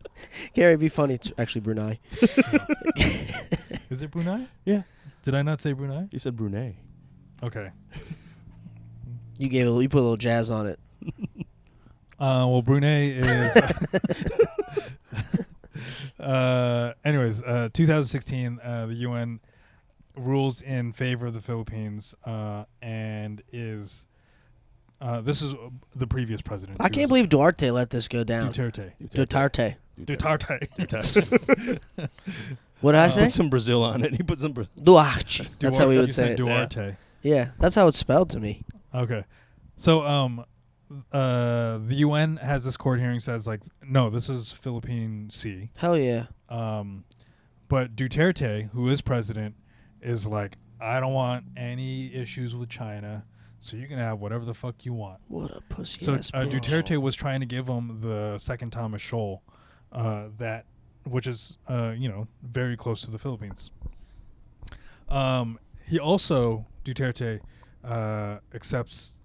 Gary, be funny. It's actually Brunei. Is it Brunei? Yeah. Did I not say Brunei? You said Brunei. Okay. You put a little jazz on it. Well, Brunei is. Anyways, 2016, the UN rules in favor of the Philippines, and is. This is the previous president. I can't believe Duarte let this go down. Duterte. Duterte. Duterte. What did I say? Put some Brazil on it. He put some Brazil. Duarte. That's how we You would say said it. Duarte. Yeah, that's how it's spelled to me. Okay. So, the UN has this court hearing, says, like, no, this is Philippine Sea. Hell yeah. But Duterte, who is president, is like, I don't want any issues with China, so you can have whatever the fuck you want. What a pussy So ass bitch. Duterte was trying to give him the second Thomas Shoal, which is very close to the Philippines. He also, Duterte, accepts.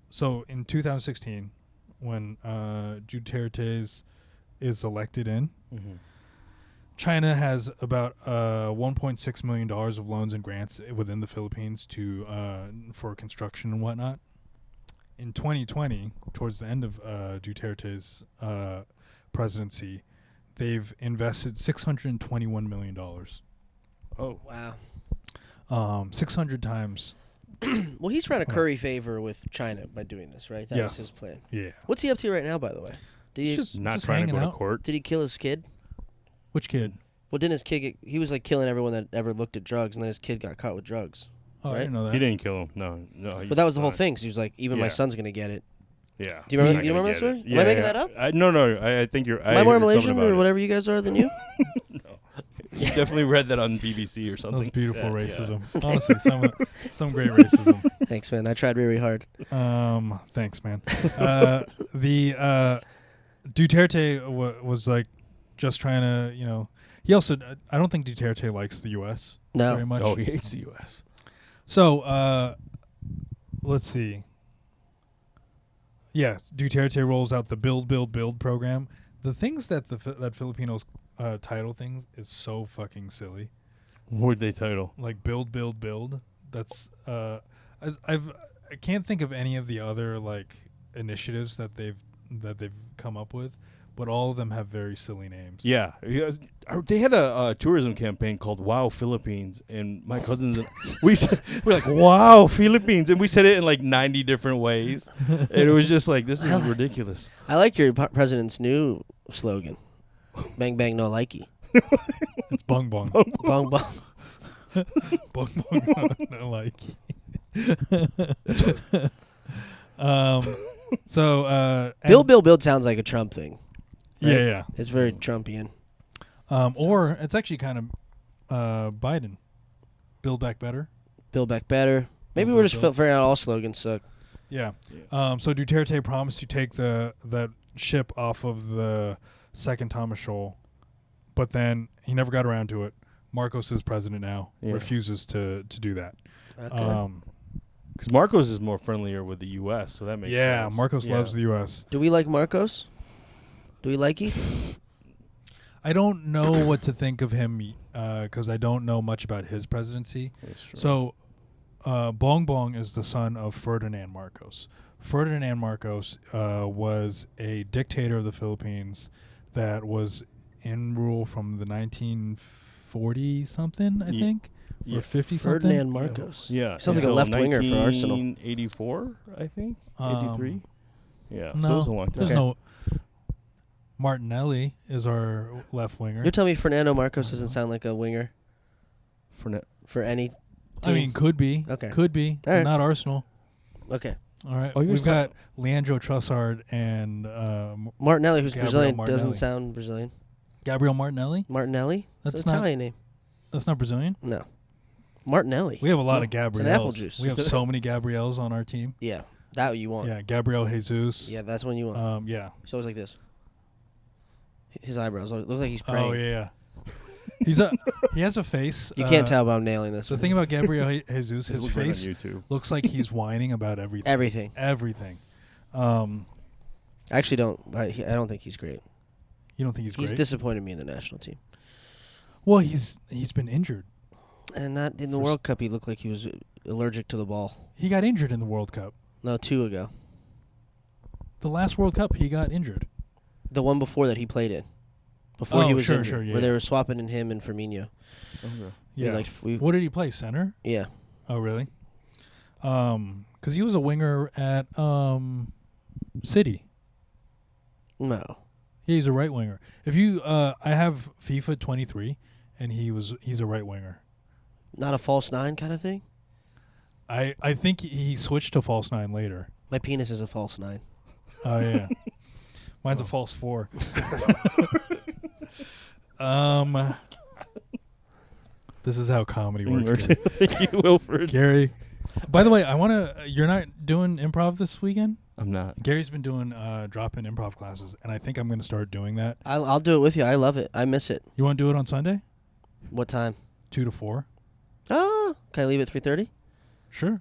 So in 2016, when Duterte is elected in, China has about $1.6 million of loans and grants within the Philippines for construction and whatnot. In 2020, towards the end of Duterte's presidency, they've invested $621 million. Oh. Wow. 600 times. Well, he's trying to curry favor with China by doing this, right? That was Yes. his plan. Yeah. What's he up to right now, by the way? Did he, Just Not trying to hanging go out. to court. did he kill his kid? Which kid? Well, didn't his kid he was like killing everyone that ever looked at drugs, and then his kid got caught with drugs. Oh, I Right? didn't know that. He didn't kill him. No. But that was the whole thing. So he was like, even my Yeah. son's going to get it. Yeah. Do you remember- He's you not remember gonna that get story? Am I making that up? No. I think you're. Am I more heard something Malaysian about or it. whatever you guys are than you? You definitely read that on BBC or something. That's beautiful Yeah, racism. Honestly, some great racism. Thanks, man. I tried really hard. Thanks, man. The Duterte was like just trying to, he also, I don't think Duterte likes the U.S. No. very much. Oh, he hates the U.S. So, let's see. Yes, Duterte rolls out the build program. The things that that Filipinos title things is so fucking silly. What'd they title? Like build. That's I can't think of any of the other like initiatives that they've come up with, but all of them have very silly names. Yeah. They had a tourism campaign called Wow Philippines, and my cousins and we're like, Wow Philippines, and we said it in like 90 different ways, and it was just like, this is ridiculous. I like your president's new slogan. Bang, bang, no likey. It's bong bong. Bong, bong. Bong bong no like. So Build sounds like a Trump thing. Right? Yeah. It's very Trumpian. Or it's actually kind of Biden. Build back better. Build back better. Maybe Build we're back just better. figuring out all slogans suck. Yeah. So Duterte promised to take that ship off of the second Thomas Shoal, but then he never got around to it. Marcos is president now. Yeah. Refuses to do that. Okay. Because Marcos is more friendlier with the U.S., so that makes sense. Yeah, Marcos loves the U.S. Do we like Marcos? Do we like you? I don't know what to think of him because I don't know much about his presidency. That's true. So, Bong Bong is the son of Ferdinand Marcos. Ferdinand Marcos was a dictator of the Philippines that was in rule from the 1940 something, I think, or 50 something. Ferdinand Marcos. Yeah. Sounds like a left winger for Arsenal. 1984, I think. 83. Yeah. No, So it was a long time. there's Okay. no. Martinelli is our left winger. You're telling me Fernando Marcos doesn't sound like a winger for any team? I mean, could be. Okay. Could be. All right. Not Arsenal. Okay. All right. Oh, you're We've got Leandro Trossard and Martinelli, who's Gabriel Brazilian, Martinelli. doesn't sound Brazilian. Gabriel Martinelli. Martinelli? That's It's an not- Italian name. That's not Brazilian. No. Martinelli. We have a lot of It's an apple Gabriels. juice. We have so many Gabriels on our team. Yeah. That you want. Yeah, Gabriel Jesus. Yeah, that's one you want. Yeah. He's always like this. His eyebrows look like he's praying. Oh yeah. He has a face. You can't tell, but I'm nailing this. The thing about Gabriel Jesus, his Look right face on YouTube. looks like he's whining about everything. Everything. Everything. I actually don't. I don't think he's great. You don't think he's He's great? disappointed me in the national team. Well, he's been injured. And not in the For World Cup, he looked like he was allergic to the ball. He got injured in the World Cup. No, 2 ago. The last World Cup, he got injured. The one before that he played in. Before he was sure, injured, sure, yeah, where they yeah. were swapping in him and Firmino. Okay. Yeah. We What did he play? Center? yeah. Oh, really? Because he was a winger at City. No. Yeah, he's a right winger. If you, I have FIFA 23, and he's a right winger. Not a false 9 kind of thing? I think he switched to false 9 later. My penis is a false 9. Oh yeah, mine's a false 4. This is how comedy works. Gary. Thank you, Wilfred. Gary. By the way, I want to. You're not doing improv this weekend? I'm not. Gary's been doing drop-in improv classes, and I think I'm going to start doing that. I'll do it with you. I love it. I miss it. You want to do it on Sunday? What time? 2 to 4. Oh, can I leave at 3:30? Sure.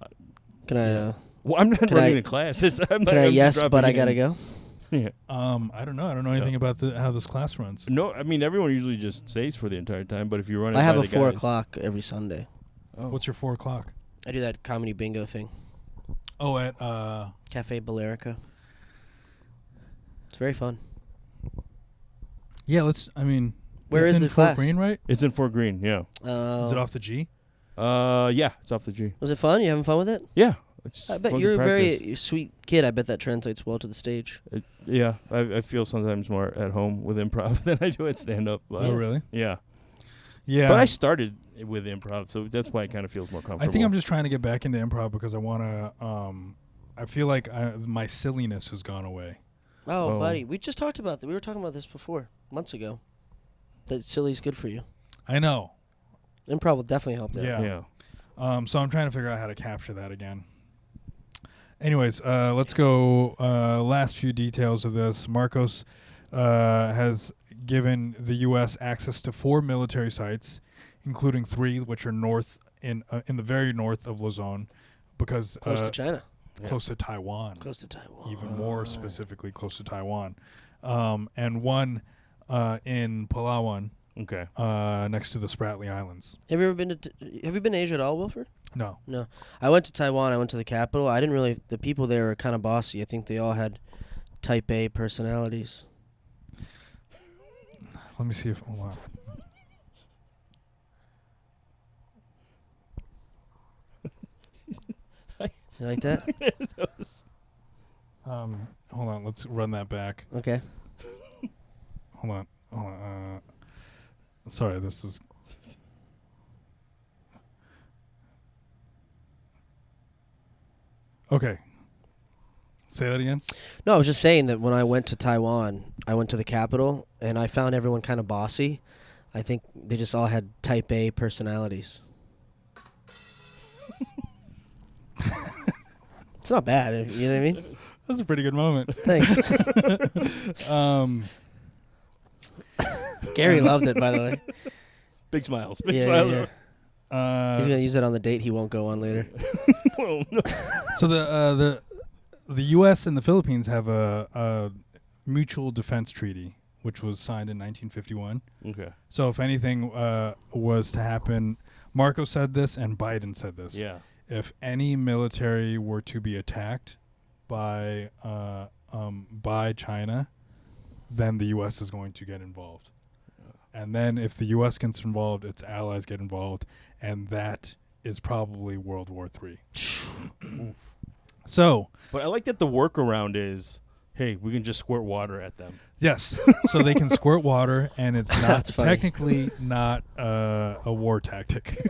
Can I? Well, I'm not Can running I- the classes. I'm Can not, I? I'm just Yes, dropping but I in. gotta go. Yeah. I don't know. I don't know anything about how this class runs. No, I mean everyone usually just stays for the entire time. But if you run, it I have by a the 4 guys- o'clock every Sunday. Oh. What's your 4 o'clock? I do that comedy bingo thing. Oh, at Cafe Balearica. It's very fun. yeah. Let's. I mean, Where it's is in the Fort class? Greene, right? It's in Fort Greene. Yeah. Is it off the G? Yeah, it's off the G. Was it fun? You having fun with it? Yeah. It's I bet fun to you're a practice. very sweet kid. I bet that translates well to the stage. Yeah, I feel sometimes more at home with improv than I do at stand-up. Oh, really? Yeah. Yeah. But I started with improv, so that's why it kind of feels more comfortable. I think I'm just trying to get back into improv because I want to. I feel like my silliness has gone away. Oh, Oh. buddy, we just talked about that. We were talking about this before, months ago. That silly's good for you. I know. Improv will definitely help that. Yeah. So I'm trying to figure out how to capture that again. Anyways, let's go. Last few details of this. Marcos has given the U.S. access to 4 military sites, including 3 which are north in the very north of Luzon, because Close to China. close to Taiwan. Close to Taiwan. Even more specifically, close to Taiwan, and 1 in Palawan, Okay. next to the Spratly Islands. Have you ever been to? Have you been to Asia at all, Wilfred? No. No. I went to Taiwan. I went to the capital. I didn't really. The people there were kind of bossy. I think they all had Type A personalities. Let me see if. Oh, wow. You like that? Hold on. Let's run that back. Okay. Hold on. Sorry, this is. Okay. Say that again. No, I was just saying that when I went to Taiwan, I went to the capital, and I found everyone kind of bossy. I think they just all had Type A personalities. It's not bad, you know what I mean? That's a pretty good moment. Thanks. Gary loved it, by the way. Big smiles. Big Yeah, smiles. yeah, yeah. He's gonna use it on the date he won't go on later. Well, no. So the U.S. and the Philippines have a mutual defense treaty, which was signed in 1951. Okay. So if anything was to happen, Marco said this and Biden said this. Yeah. If any military were to be attacked by China, then the U.S. is going to get involved. And then if the U.S. gets involved, its allies get involved, and that is probably World War III. So, but I like that the workaround is, hey, we can just squirt water at them. yes, so they can squirt water, and it's not That's funny. technically not a war tactic.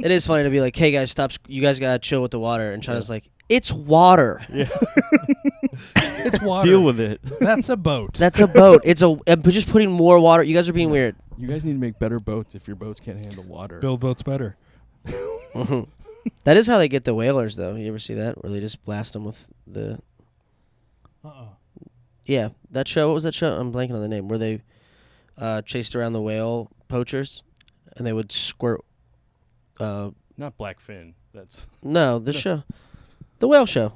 It is funny to be like, hey guys, stop! You guys gotta chill with the water. And China's like, it's water. Yeah. It's water. Deal with it. That's a boat. That's a boat. It's just putting more water. You guys are being weird. You guys need to make better boats if your boats can't handle water. Build boats better. Mhm. That is how they get the whalers, though. You ever see that? Where they just blast them with the... Yeah, that show. What was that show? I'm blanking on the name. Where they chased around the whale poachers, and they would squirt... Not Blackfin. That's... No, the show. The whale show.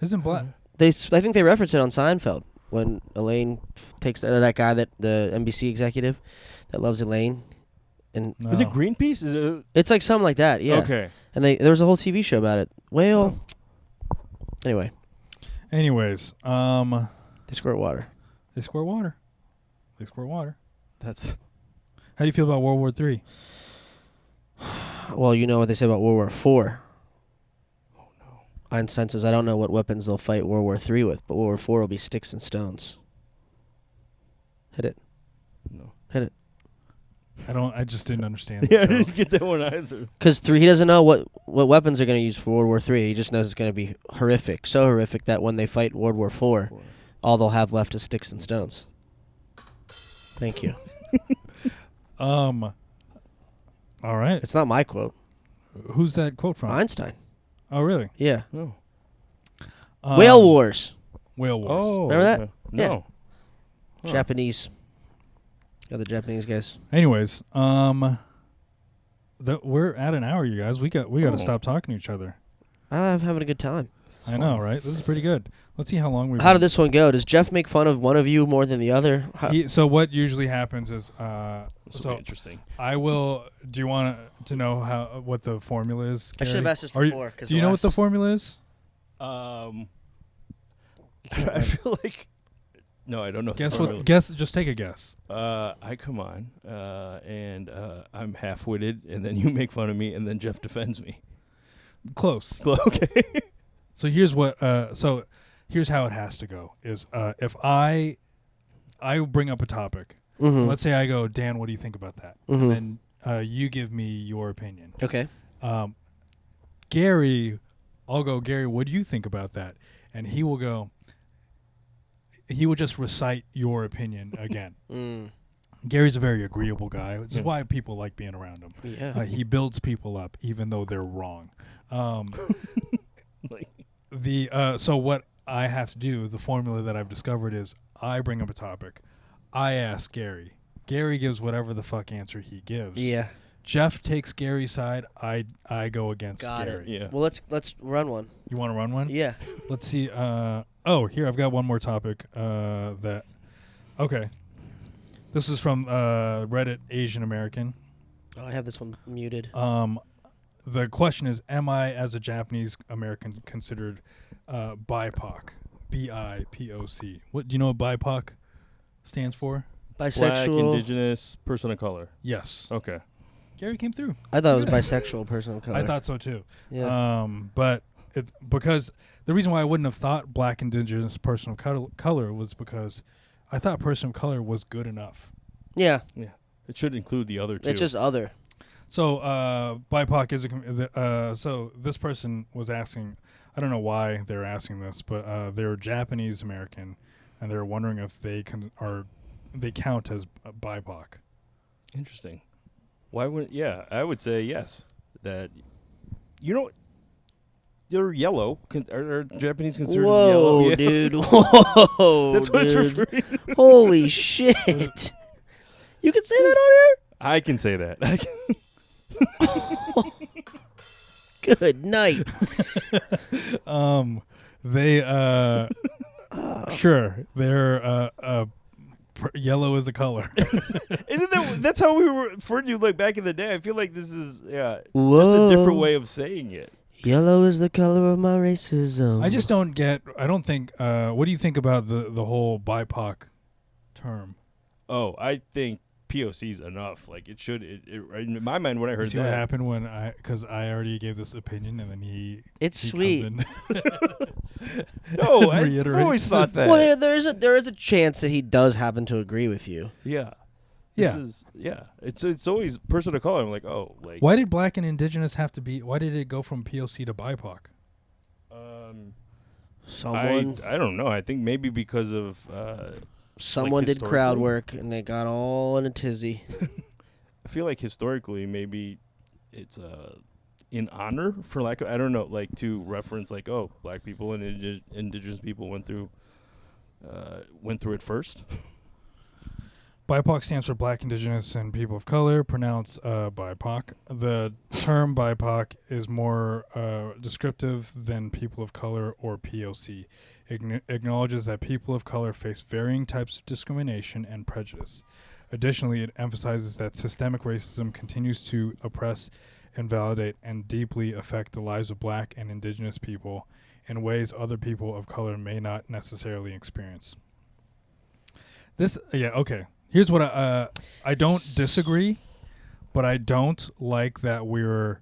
Isn't black? I think they reference it on Seinfeld when Elaine takes that guy, that the NBC executive that loves Elaine. And No. Is it Greenpeace? Is it... it's like something like that, yeah. Okay. And there was a whole TV show about it. Whale. Anyway, Anyways, they squirt water. they squirt water. They squirt water. That's... How do you feel about World War III? Well, you know what they say about World War IV. Oh, no. Einstein says, I don't know what weapons they'll fight World War III with, but World War IV will be sticks and stones. Hit it. No. Hit it. I just didn't understand. Yeah, I the joke. didn't get that one either. Because he doesn't know what weapons they're going to use for World War III. He just knows it's going to be horrific. So horrific that when they fight World War IV, all they'll have left is sticks and stones. Thank you. All right. It's not my quote. Who's that quote from? Einstein. Oh, really? Yeah. No. Whale Wars. Whale Wars. Oh. Remember that? okay. No. Huh. Japanese. Yeah, the Japanese guys. Anyways, we're at an hour, you guys. We got to stop talking to each other. I'm having a good time. I know, right? This is pretty good. Let's see how long we've How did this one go? Does Jeff make fun of one of you more than the other? So what usually happens is, This will be interesting. I will. Do you want to know what the formula is? I should have Garri? asked this Are you- before. Do you know what the formula is? I feel like... No, I don't know. Guess the what? formula. Just take a guess. I come on, and I'm half-witted, and then you make fun of me, and then Jeff defends me. Close. Okay. So here's what. So here's how it has to go. Is if I bring up a topic. Mm-hmm. Let's say I go, Dan, what do you think about that? Mhm. And then you give me your opinion. Okay. Garri, I'll go, Garri, what do you think about that? And he will go. He will just recite your opinion again. Gary's a very agreeable guy. This is why people like being around him. Yeah. He builds people up, even though they're wrong. So what I have to do, the formula that I've discovered is I bring up a topic. I ask Garri. Garri gives whatever the fuck answer he gives. Yeah. Jeff takes Gary's side. I go against Got Garri. it. Yeah. Well, let's run one. You want to run one? Yeah. Let's see. Here I've got one more topic. Okay. This is from Reddit Asian American. Oh, I have this one muted. The question is, am I, as a Japanese American, considered BIPOC? BIPOC. What do you know what BIPOC stands for? Black, Bisexual. indigenous, person of color. Yes. Okay. Gary came through. I thought it was bisexual person of color. I thought so too. Yeah. But it's because the reason why I wouldn't have thought black, indigenous, person of color was because I thought person of color was good enough. Yeah. Yeah. It should include the other two. It's just other. So BIPOC is so this person was asking, I don't know why they're asking this, but they're Japanese American, and they're wondering if they count as BIPOC. Interesting. Why would? Yeah, I would say yes. That they're yellow. Are Japanese considered yellow? Whoa, Yeah. dude. Whoa, That's what it's dude. referring. Holy shit. You can say that on I can say that. Good night. They sure they're yellow is a color. Isn't that's how we referred to you like back in the day? I feel like this is just a Whoa. different way of saying it. Yellow is the color of my racism. I just don't get. I don't think. What do you think about the whole BIPOC term? Oh, I think POC's enough. Like it should. In my mind, when I heard See that, what happened when because I already gave this opinion and then he. It's he sweet. comes in no, and I reiterates always it. thought that. Well, there is a chance that he does happen to agree with you. Yeah. Yeah. It's always person of color. I'm like, oh, like Why did Black and Indigenous have to be? Why did it go from POC to BIPOC? Someone I don't know. I think maybe because of someone did crowd historically? work and they got all in a tizzy. I feel like historically maybe it's in honor for lack of I don't know like to reference like oh black people and indigenous people went through it first. BIPOC stands for Black, Indigenous, and People of Color, pronounced BIPOC. The term BIPOC is more descriptive than People of Color or POC. Acknowledges that people of color face varying types of discrimination and prejudice. Additionally, it emphasizes that systemic racism continues to oppress, invalidate, and deeply affect the lives of Black and Indigenous people in ways other people of color may not necessarily experience. Okay. Here's what I don't disagree, but I don't like that we're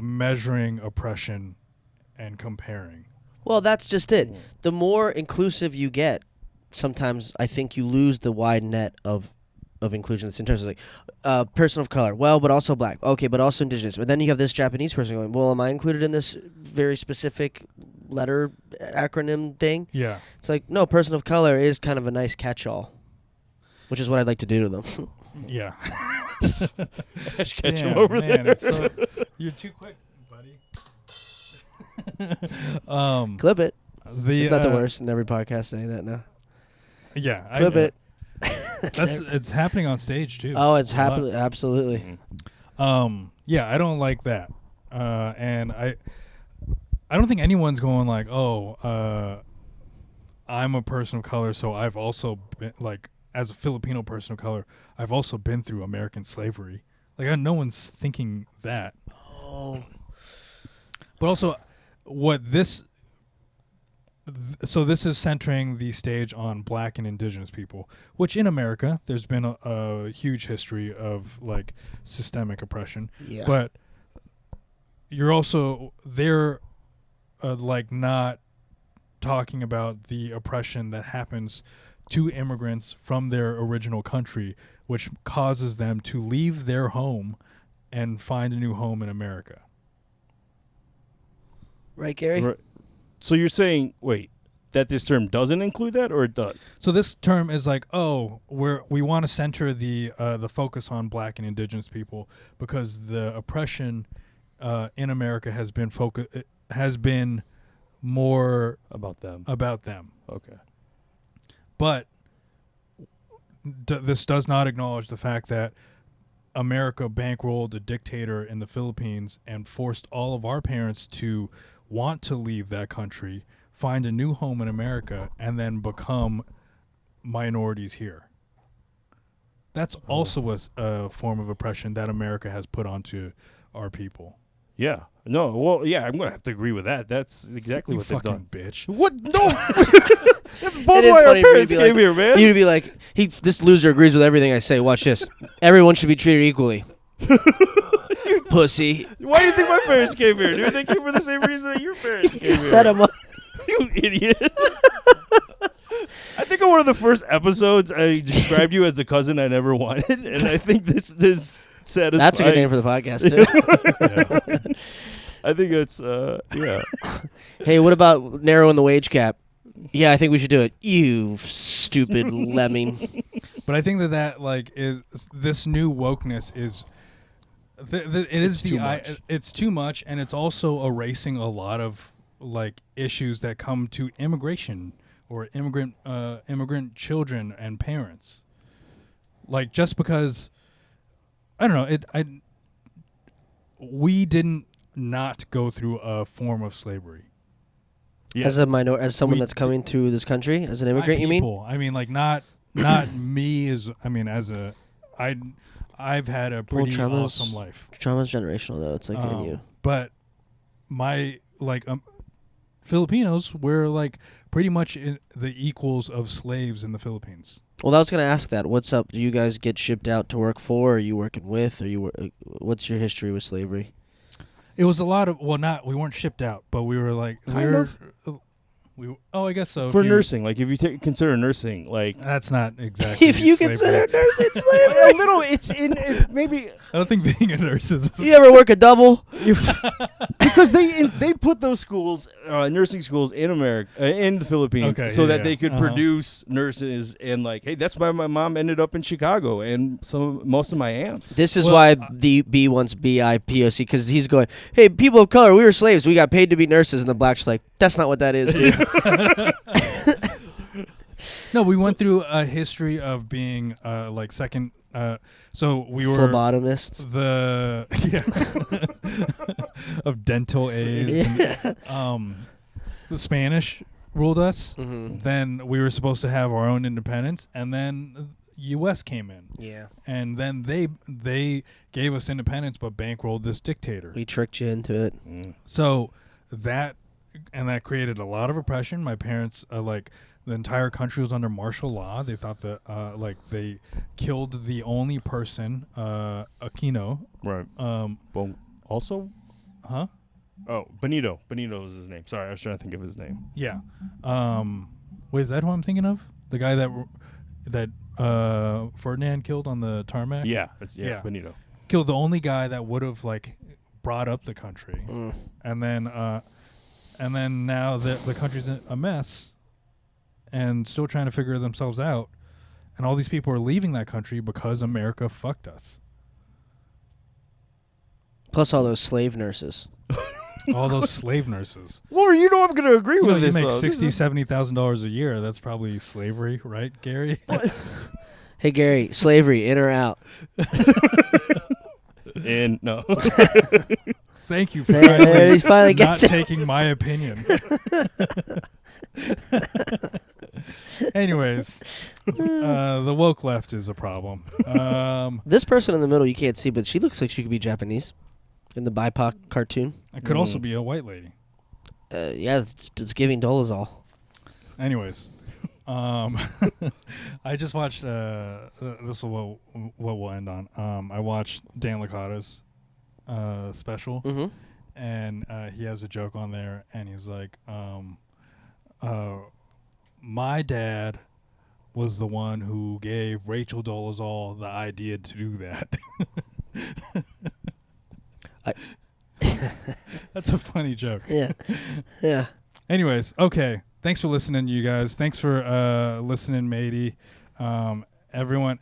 measuring oppression and comparing. Well, that's just it. The more inclusive you get, sometimes I think you lose the wide net of inclusion. It's in terms of like person of color, well, but also black. Okay, but also indigenous. But then you have this Japanese person going, well, am I included in this very specific letter acronym thing? Yeah. It's like, no, person of color is kind of a nice catch-all, which is what I'd like to do to them. Yeah. Catch him over there. You're too quick, buddy. Clip it. It's not the worst. worst in every podcast saying that now. Yeah. Clip it. It's happening on stage too. Oh, it's A lot. happening. Absolutely. Yeah, I don't like that. And I don't think anyone's going like, oh, I'm a person of color, so I've also been like, as a Filipino person of color, I've also been through American slavery. Like, no one's thinking that. Oh. But also, so this is centering the stage on Black and Indigenous people, which in America, there's been a huge history of, like, systemic oppression. Yeah. But they're like, not talking about the oppression that happens to immigrants from their original country, which causes them to leave their home and find a new home in America. Right, Garri? Right. So you're saying, wait, that this term doesn't include that, or it does? So this term is like, oh, we want to center the focus on Black and Indigenous people because the oppression in America has been more About them. Okay. But this does not acknowledge the fact that America bankrolled a dictator in the Philippines and forced all of our parents to want to leave that country, find a new home in America, and then become minorities here. That's also a form of oppression that America has put onto our people. Yeah. No. Well, yeah. I'm gonna have to agree with that. That's exactly You what they've fucking done. bitch. What? No. That's both It is why our funny for you to parents be came like- here, man. You'd be like, this loser agrees with everything I say. Watch this. Everyone should be treated equally. Pussy. Why do you think my parents came here, dude? They came for the same reason that your parents came here. Just set him up. You idiot. I think on one of the first episodes, I described you as the cousin I never wanted, and I think this is satisfying. That's a good name for the podcast, too. Yeah. I think it's, yeah. Hey, what about narrowing the wage cap? Yeah, I think we should do it. You stupid lemming. But I think that like is this new wokeness is it's too much, and it's also erasing a lot of like issues that come to immigration or immigrant children and parents. Like just because I don't know. We didn't not go through a form of slavery. Yeah. As someone that's coming through this country, as an immigrant, you mean? I mean, like not me as I mean as a I've had a pretty awesome life. Trauma's generational though. It's like in you. But my Filipinos were like pretty much the equals of slaves in the Philippines. Well, I was going to ask that. What's up? Do you guys get shipped out to work for? Are you working with? What's your history with slavery? It was a lot of we weren't shipped out, but we were like I guess so. For nursing, like if you consider nursing, like that's not exactly. If you consider nursing slavery, a little, maybe. I don't think being a nurse is. You ever work a double? Because they put those schools, nursing schools in America, in the Philippines, so that they could produce nurses. And like, hey, that's why my mom ended up in Chicago, and most of my aunts. This is why the B wants BIPOC, because he's going, hey, people of color, we were slaves, we got paid to be nurses, and the black's like, that's not what that is, dude. No, we went through a history of being like second. So we were phlebotomists. Of dental aides. Yeah. And, the Spanish ruled us. Mm-hmm. Then we were supposed to have our own independence, and then U.S. came in. Yeah. And then they gave us independence, but bankrolled this dictator. We tricked you into it. So that created a lot of oppression. My parents the entire country was under martial law. They thought that they killed the only person, Aquino. Right. Also? Huh? Oh, Benito. Benito was his name. Sorry, I was trying to think of his name. Yeah. Wait, is that who I'm thinking of? The guy that Ferdinand killed on the tarmac? Yeah, Benito. Killed the only guy that would have brought up the country. And then now the country's a mess and still trying to figure themselves out. And all these people are leaving that country because America fucked us. Plus all those slave nurses. All those slave nurses. Well, I'm going to agree with this. You make $60,000-$70,000 a year. That's probably slavery, right, Garri? Hey, Garri, slavery, in or out? In, no. Thank you for finally not taking my opinion. Anyways, the woke left is a problem. This person in the middle you can't see, but she looks like she could be Japanese in the BIPOC cartoon. It could also be a white lady. Yeah, it's giving Dolezal. Anyways, I just watched. This is what we'll end on. I watched Dan Licata's special, and he has a joke on there, and he's like, my dad was the one who gave Rachel Dolezal the idea to do that. That's a funny joke. Yeah. Yeah. Anyways, okay. Thanks for listening, you guys. Thanks for listening, matey. Everyone,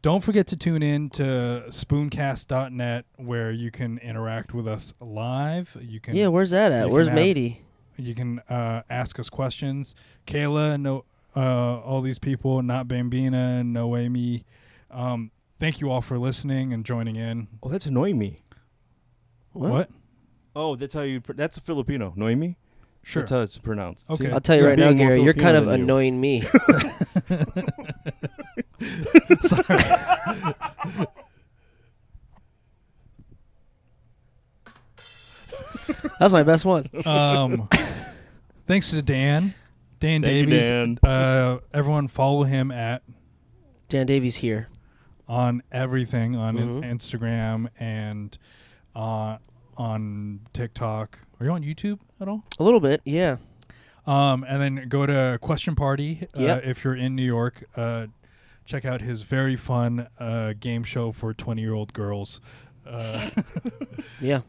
don't forget to tune in to spooncast.net where you can interact with us live. You can. Yeah, where's that at? Where's matey? You can ask us questions. Kayla, all these people, Not Bambina, Noemi. Thank you all for listening and joining in. Oh, that's Noemi. What? Oh, that's how that's a Filipino. Noemi? Sure. That's how it's pronounced. Okay. I'll tell you right now, Garri, you're kind of annoying me. Sorry. That's my best one. Thanks to Dan Davies. You, Dan. Everyone follow him at Dan Davies here on everything on Instagram and on TikTok. Are you on YouTube at all? A little bit, yeah. And then go to Question Party if you're in New York. Check out his very fun game show for 20-year-old girls. Yeah.